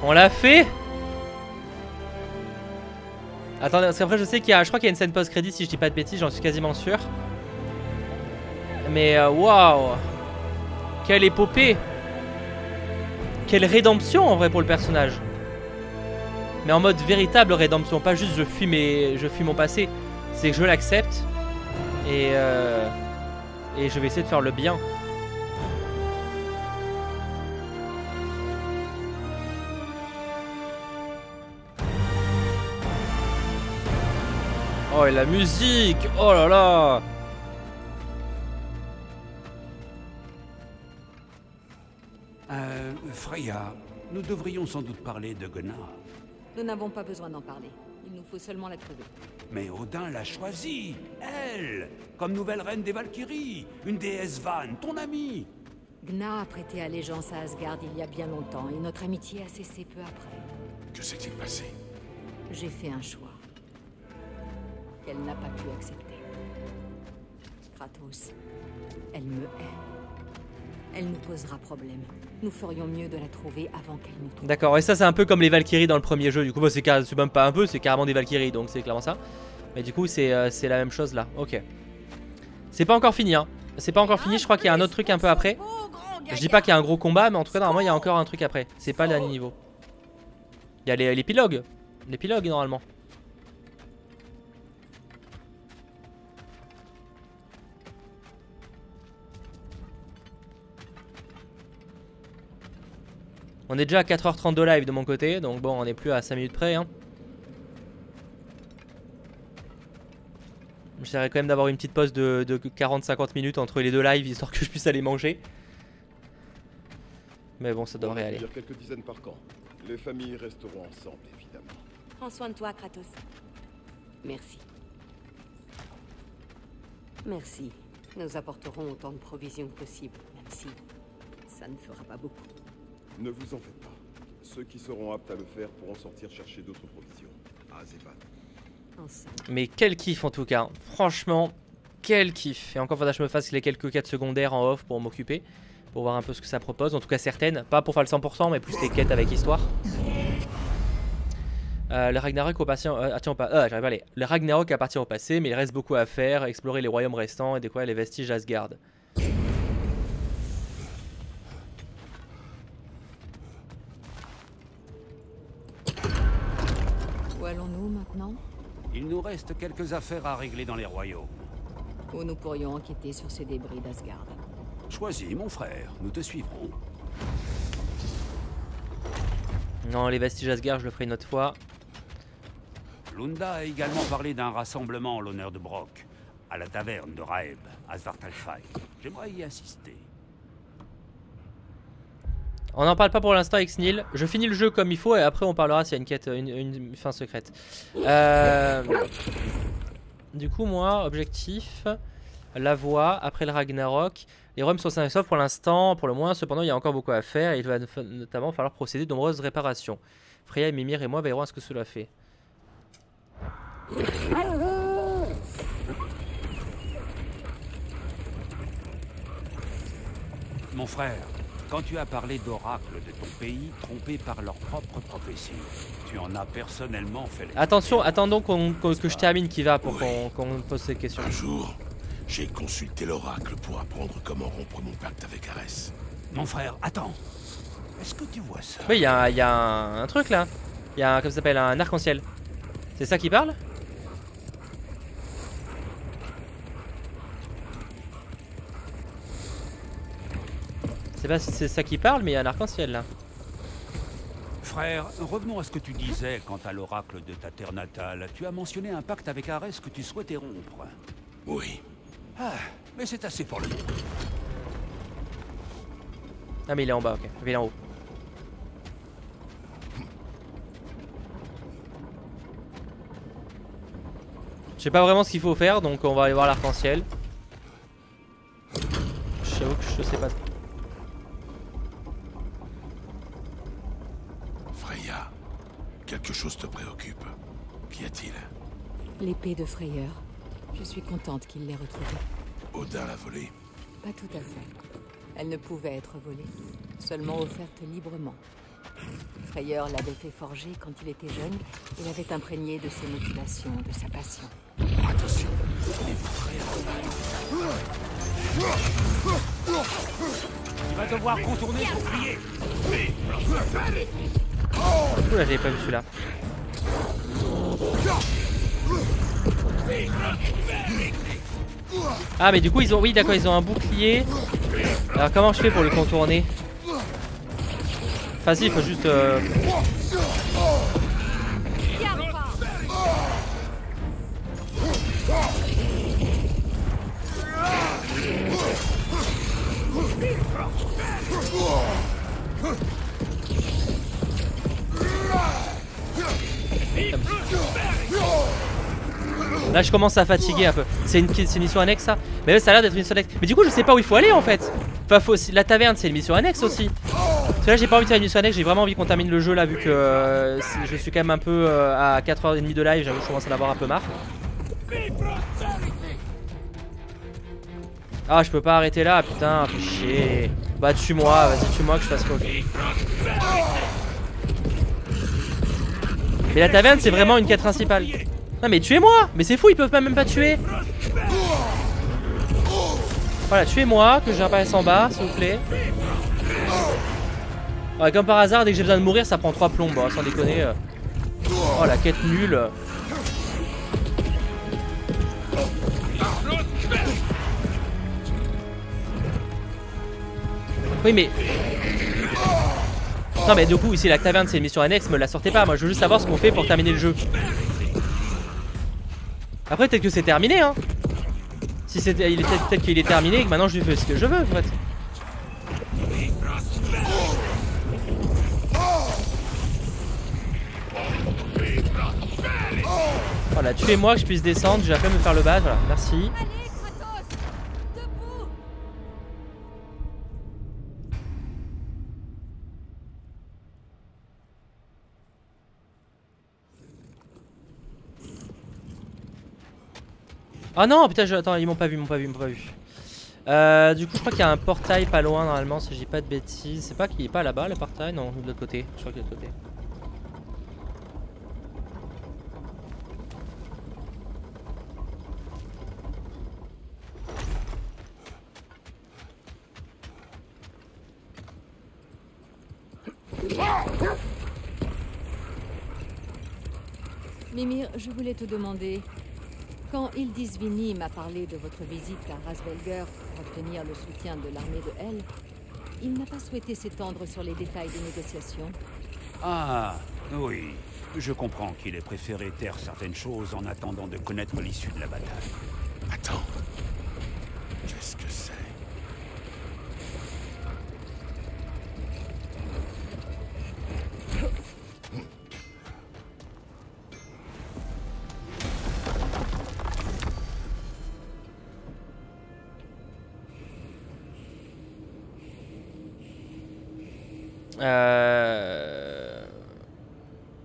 on l'a fait. Attendez, parce qu'après je sais qu'il y a, je crois qu'il y a une scène post-crédit si je dis pas de bêtises, j'en suis quasiment sûr. Mais waouh, quelle épopée, quelle rédemption en vrai pour le personnage. Mais en mode véritable rédemption, pas juste je fuis mon passé, c'est que je l'accepte et je vais essayer de faire le bien. Oh et la musique, oh là là. Freya, nous devrions sans doute parler de Gná. Nous n'avons pas besoin d'en parler. Il nous faut seulement la trouver. Mais Odin l'a choisie, elle, comme nouvelle reine des Valkyries, une déesse Vanne, ton amie. Gná a prêté allégeance à Asgard il y a bien longtemps et notre amitié a cessé peu après. Que s'est-il passé? J'ai fait un choix qu'elle n'a pas pu accepter. Kratos, elle me hait. Elle nous posera problème. Nous ferions mieux de la trouver avant qu'elle nous trouve. D'accord, et ça c'est un peu comme les Valkyries dans le premier jeu. Du coup, c'est même pas un peu, c'est carrément des Valkyries, donc c'est clairement ça. Mais du coup, c'est la même chose là. Ok. C'est pas encore fini, hein. C'est pas encore fini, je crois qu'il y a un autre truc un peu après. Je dis pas qu'il y a un gros combat, mais en tout cas, normalement, il y a encore un truc après. C'est pas le dernier niveau. Il y a l'épilogue. L'épilogue, normalement. On est déjà à 4h30 de live de mon côté, donc bon, on est plus à 5 minutes près. Hein. J'essaierai quand même d'avoir une petite pause de 40-50 minutes entre les deux lives, histoire que je puisse aller manger. Mais bon, ça devrait aller. Il y a quelques dizaines par camp. Les familles resteront ensemble, évidemment. Prends soin de toi, Kratos. Merci. Merci. Nous apporterons autant de provisions que possible, même si ça ne fera pas beaucoup. Ne vous en faites pas. Ceux qui seront aptes à le faire pourront sortir chercher d'autres provisions. À Zévan. Mais quel kiff en tout cas. Franchement, quel kiff. Et encore faudra que je me fasse les quelques quêtes secondaires en off pour m'occuper. Pour voir un peu ce que ça propose. En tout cas certaines. Pas pour faire le 100%, mais plus les quêtes avec histoire. Le Ragnarok appartient au passé. J'arrive pas à aller. Le Ragnarok appartient au passé, mais il reste beaucoup à faire. Explorer les royaumes restants et découvrir les vestiges d'Asgard. Où allons-nous maintenant? Il nous reste quelques affaires à régler dans les royaumes. Où nous pourrions enquêter sur ces débris d'Asgard. Choisis, mon frère, nous te suivrons. Non, les vestiges Asgard, je le ferai une autre fois. Lunda a également parlé d'un rassemblement en l'honneur de Brok, à la taverne de Raeb, à Svartalfheim. J'aimerais y assister. On n'en parle pas pour l'instant avec Snil. Je finis le jeu comme il faut et après on parlera s'il y a une quête, une fin secrète. Du coup, moi, objectif, la voie, après le Ragnarok. Les royaumes sont sains et saufs pour l'instant, pour le moins. Cependant, il y a encore beaucoup à faire et il va notamment falloir procéder de nombreuses réparations. Freya, Mimir et moi veillerons à ce que cela fait. Mon frère, quand tu as parlé d'oracles de ton pays, trompés par leur propre prophétie, tu en as personnellement fait les... Attention, attendons que je termine qui va pour qu'on pose ces questions. Un jour, j'ai consulté l'oracle pour apprendre comment rompre mon pacte avec Arès. Mon frère, attends. Est-ce que tu vois ça? Oui, il y a un truc là. Il y a comment ça s'appelle, un arc-en-ciel. C'est ça qui parle? Je sais pas si c'est ça qui parle, mais il y a un arc-en-ciel là. Frère, revenons à ce que tu disais quant à l'oracle de ta terre natale. Tu as mentionné un pacte avec Arès que tu souhaitais rompre. Oui. Ah, mais c'est assez pour le moment. Ah mais il est en bas, ok. Il est en haut. Je sais pas vraiment ce qu'il faut faire, donc on va aller voir l'arc-en-ciel. J'avoue que je sais pas. Freya, quelque chose te préoccupe. Qu'y a-t-il? L'épée de Freyeur. Je suis contente qu'il l'ait retrouvée. Odin l'a volée. Pas tout à fait. Elle ne pouvait être volée, seulement offerte librement. Freyeur l'avait fait forger quand il était jeune et l'avait imprégné de ses motivations, de sa passion. Attention, Tu vas devoir contourner pour crier. Oula, j'avais pas vu celui-là. Ah mais du coup ils ont, oui d'accord, ils ont un bouclier. Alors comment je fais pour le contourner? Facile, il faut juste Là je commence à fatiguer un peu. C'est une mission annexe ça? Mais là ça a l'air d'être une mission annexe. Mais du coup je sais pas où il faut aller en fait. Enfin la taverne c'est une mission annexe aussi. Parce que là j'ai pas envie de faire une mission annexe, j'ai vraiment envie qu'on termine le jeu là vu que je suis quand même un peu à 4h30 de live, j'avoue que je commence à en avoir un peu marre. Ah je peux pas arrêter là, putain, fais chier. Bah tue-moi, vas-y tue-moi que je fasse quoi. Mais la taverne c'est vraiment une quête principale. Non mais tuez-moi! Mais c'est fou, ils peuvent même pas tuer! Voilà, tuez-moi, que j'apparaisse en bas, s'il vous plaît. Ouais, comme par hasard, dès que j'ai besoin de mourir, ça prend 3 plombs, bon, sans déconner. Oh la quête nulle! Oui mais... Non mais du coup, ici la taverne c'est une mission annexe, me la sortez pas, moi je veux juste savoir ce qu'on fait pour terminer le jeu. Après peut-être que c'est terminé hein. Si c'était, peut-être qu'il est terminé et que maintenant je lui fais ce que je veux en fait. Voilà, tuez-moi que je puisse descendre, j'ai après me faire le bas, voilà, merci. Ah non putain attends ils m'ont pas vu, Du coup je crois qu'il y a un portail pas loin normalement si je dis pas de bêtises. C'est pas qu'il est pas là-bas le portail? Non, de l'autre côté, je crois qu'il est de l'autre côté. Mimir, je voulais te demander, quand Hildisvini m'a parlé de votre visite à Rasvelger pour obtenir le soutien de l'armée de Hel, il n'a pas souhaité s'étendre sur les détails des négociations. Ah, oui. Je comprends qu'il ait préféré taire certaines choses en attendant de connaître l'issue de la bataille. Attends. Qu'est-ce que c'est?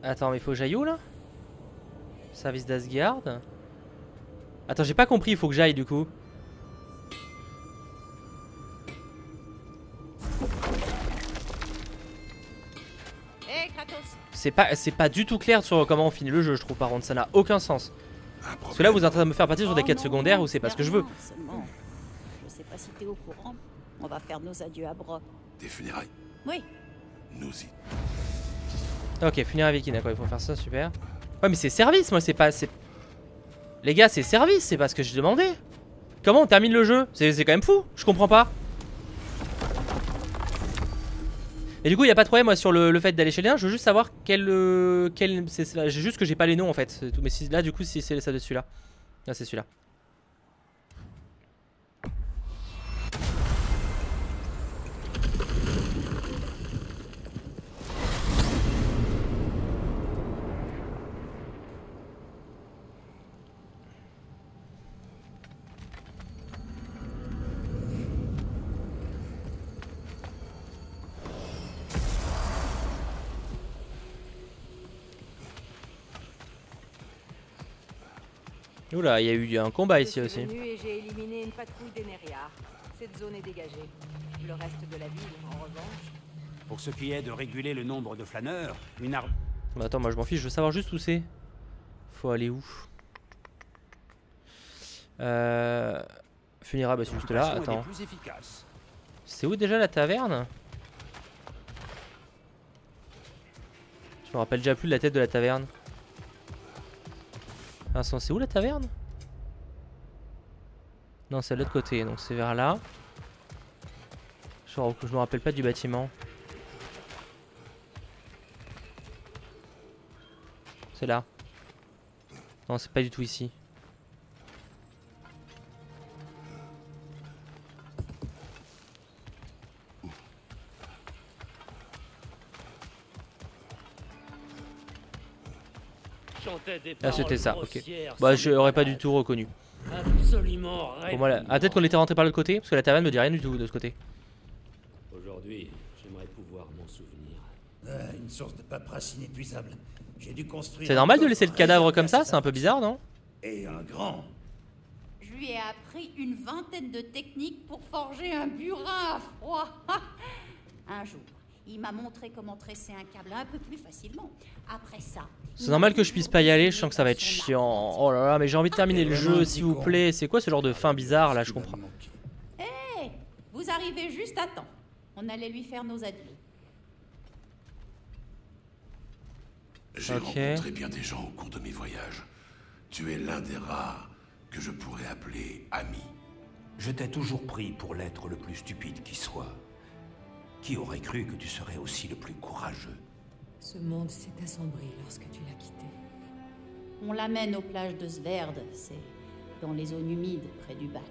Attends, mais il faut que j'aille où là? Service d'Asgard. Attends, j'ai pas compris, il faut que j'aille du coup. Hé, Kratos. C'est pas du tout clair sur comment on finit le jeu, je trouve, par contre, ça n'a aucun sens. Parce que là, vous êtes en train de me faire partir sur des quêtes secondaires où c'est pas ce que je veux. Seulement, je sais pas si t'es au courant. On va faire nos adieux à Brok. Des funérailles. Oui. Nous y. Ok, funérailles viking, d'accord, il faut faire ça, super. Ouais, mais c'est service, moi, c'est pas... Les gars, c'est service, c'est pas ce que j'ai demandé. Comment on termine le jeu? C'est quand même fou, je comprends pas. Et du coup, il y a pas de problème, moi, sur le fait d'aller chez les nains. Je veux juste savoir quel j'ai juste que j'ai pas les noms, en fait. Mais si, là, du coup, si c'est ça de celui-là. Là, c'est celui-là. Oula, il y a eu un combat ici aussi. Je suis venu et j'ai éliminé une patrouille des Nériards. Cette zone est dégagée. Le reste de la ville, en revanche... Pour ce qui est de réguler le nombre de flâneurs, une arme... Bah attends, moi je m'en fiche, je veux savoir juste où c'est. Faut aller où? Funérailles, bah c'est juste là, attends. C'est où déjà la taverne? Je me rappelle déjà plus de la tête de la taverne. Ah, c'est où la taverne? Non, c'est de l'autre côté, donc c'est vers là. Je me rappelle pas du bâtiment. C'est là. Non, c'est pas du tout ici. Ah, c'était ça, ok. Bah, je l'aurais pas du tout reconnu. Absolument. Pour moi, là... Ah, peut-être qu'on était rentré par l'autre côté, parce que la taverne me dit rien du tout de ce côté. Aujourd'hui, j'aimerais pouvoir m'en souvenir. Une source de paperasse inépuisable. J'ai dû construire. C'est normal de laisser le cadavre comme ça? C'est un peu bizarre, non? Et un grand. Je lui ai appris une vingtaine de techniques pour forger un burin à froid. Un jour, il m'a montré comment tresser un câble un peu plus facilement. Après ça... C'est normal que je puisse pas y aller, je sens que ça va être chiant. Oh là là, mais j'ai envie de terminer le jeu, s'il vous plaît. C'est quoi ce genre de fin bizarre là? Je comprends. Hé, vous arrivez juste à temps. On allait lui faire nos adieux. J'ai rencontré bien des gens au cours de mes voyages. Tu es l'un des rares que je pourrais appeler ami. Je t'ai toujours pris pour l'être le plus stupide qui soit. Qui aurait cru que tu serais aussi le plus courageux? Ce monde s'est assombri lorsque tu l'as quitté. On l'amène aux plages de Sverd, c'est dans les zones humides près du bac.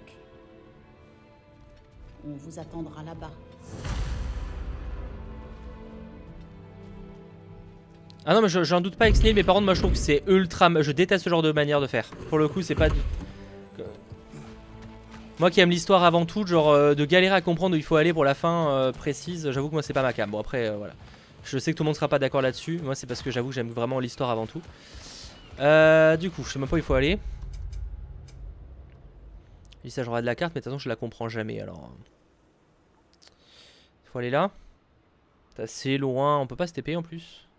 On vous attendra là-bas. Ah non, mais j'en doute pas, Exnil, mais par contre, moi je trouve que c'est ultra... Je déteste ce genre de manière de faire. Pour le coup, c'est pas... Moi qui aime l'histoire avant tout, genre de galérer à comprendre où il faut aller pour la fin précise, j'avoue que moi c'est pas ma cam. Bon après, voilà. Je sais que tout le monde sera pas d'accord là-dessus. Moi c'est parce que j'avoue que j'aime vraiment l'histoire avant tout. Du coup, je sais même pas où il faut aller. Il s'agira de la carte, mais de toute façon je la comprends jamais alors. Il faut aller là. C'est assez loin, on peut pas se TP en plus.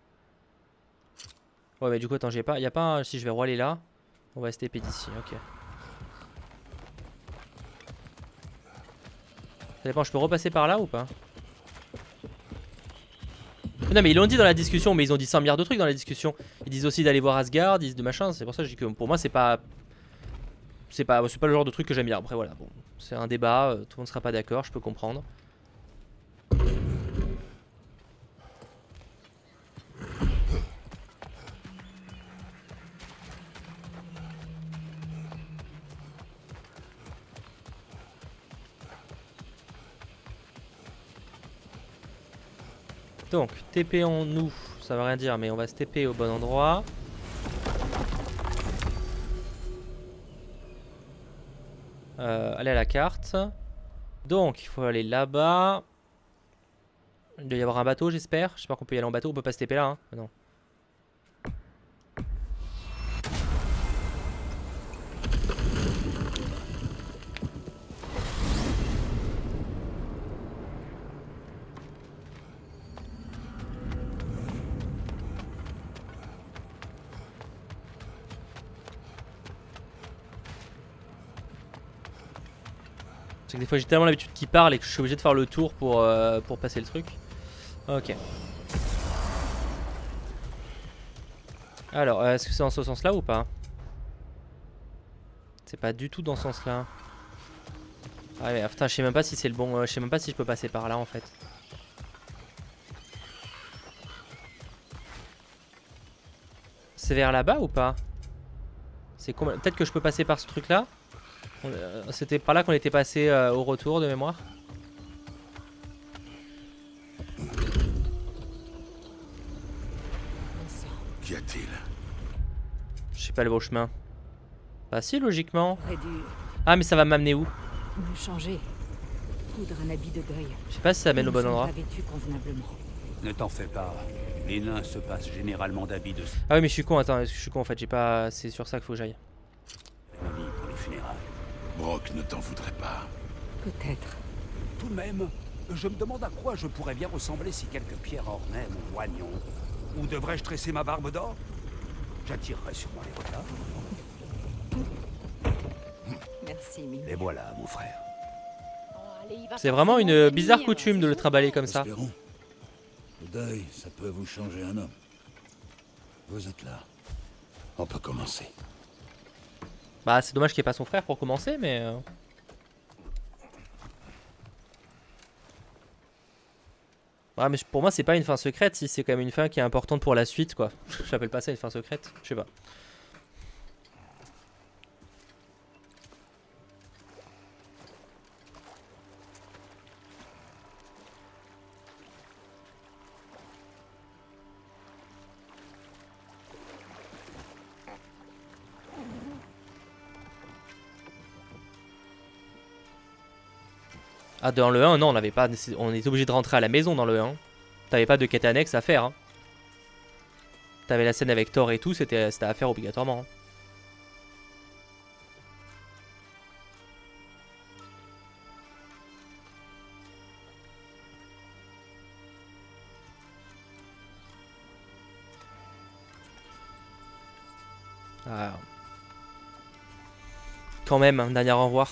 Ouais mais du coup attends, y a pas si je vais aller là, on va se TP d'ici, ok. Ça dépend, je peux repasser par là ou pas? Non mais ils l'ont dit dans la discussion, mais ils ont dit 100 milliards de trucs dans la discussion. Ils disent aussi d'aller voir Asgard, ils disent de machin, c'est pour ça que je dis que pour moi c'est pas le genre de truc que j'aime bien. Après voilà, bon, c'est un débat, tout le monde sera pas d'accord, je peux comprendre. Donc, TP-on-nous, ça veut rien dire, mais on va se TP au bon endroit. Allez à la carte. Donc, il faut aller là-bas. Il doit y avoir un bateau, j'espère. J'espère qu'on peut y aller en bateau. On peut pas se TP là, hein? Non. C'est que des fois j'ai tellement l'habitude qu'il parle et que je suis obligé de faire le tour pour passer le truc. Ok. Alors, est-ce que c'est dans ce sens-là ou pas? C'est pas du tout dans ce sens-là. Ah mais putain, je sais même pas si c'est le bon... je sais même pas si je peux passer par là en fait. C'est vers là-bas ou pas? Peut-être que je peux passer par ce truc-là. C'était par là qu'on était passé au retour de mémoire. Qu'y a-t-il? Je sais pas le bon chemin. Bah si, logiquement. Ah mais ça va m'amener où? Me changer. Coudre un habit de deuil. Je sais pas si ça mène au bon endroit. Ne t'en fais pas. Les nains se passent généralement d'habits de... Ah oui mais je suis con, attends, je suis con en fait, j'ai pas... C'est sur ça qu'il faut que j'aille. Pour les funérailles. Brock ne t'en voudrait pas. Peut-être. Tout de même, je me demande à quoi je pourrais bien ressembler si quelques pierres ornaient mon oignon. Ou devrais-je tresser ma barbe d'or? J'attirerai sûrement les regards. Merci, Mimi. Et voilà, mon frère. C'est vraiment une bizarre coutume de le trimballer comme ça. Espérons. Le deuil, ça peut vous changer un homme. Vous êtes là. On peut commencer. Bah c'est dommage qu'il n'y ait pas son frère pour commencer, mais... Ah mais pour moi c'est pas une fin secrète, si c'est quand même une fin qui est importante pour la suite quoi. J'appelle pas ça une fin secrète, je sais pas. Ah dans le 1 non on n'avait pas, on était obligé de rentrer à la maison dans le 1. T'avais pas de quête annexe à faire hein. T'avais la scène avec Thor et tout, c'était à faire obligatoirement hein. Ah. Quand même, un dernier au revoir.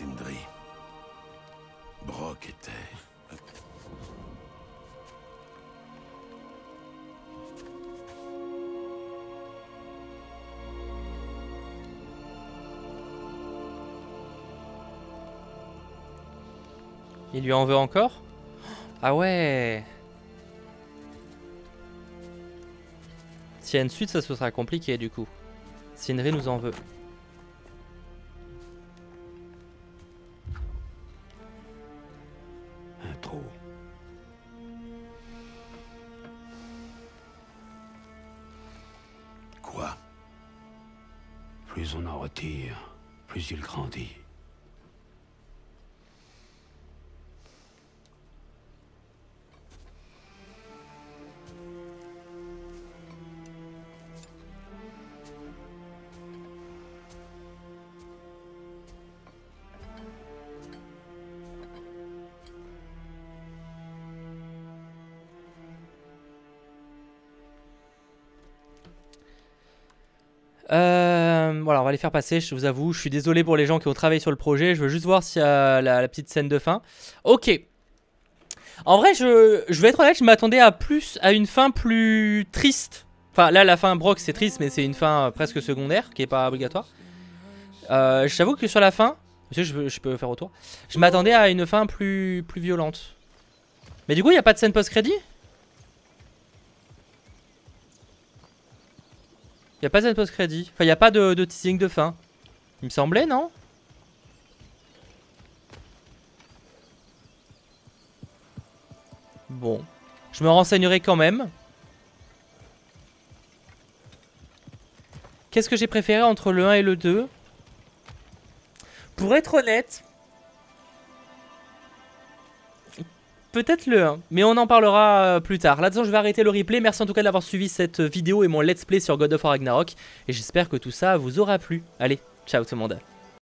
Sindri. Brok était... Il lui en veut encore? Ah ouais. S'il y a une suite, ça se sera compliqué du coup. Sindri nous en veut. Un trou. Quoi? Plus on en retire, plus il grandit. Voilà, on va les faire passer, je vous avoue. Je suis désolé pour les gens qui ont travaillé sur le projet. Je veux juste voir s'il y a la petite scène de fin. Ok. En vrai, je vais être honnête, je m'attendais à une fin plus triste. Enfin, là, la fin Brok, c'est triste, mais c'est une fin presque secondaire, qui est pas obligatoire. J'avoue que sur la fin, je peux faire autour. Je m'attendais à une fin plus violente. Mais du coup, il n'y a pas de scène post-crédit? Il n'y a pas de scène post-crédit. Enfin, il n'y a pas de teasing de fin. Il me semblait, non? Bon. Je me renseignerai quand même. Qu'est-ce que j'ai préféré entre le 1 et le 2? Pour être honnête... Peut-être le 1, mais on en parlera plus tard. Là-dedans, je vais arrêter le replay. Merci en tout cas d'avoir suivi cette vidéo et mon let's play sur God of War Ragnarok. Et j'espère que tout ça vous aura plu. Allez, ciao tout le monde.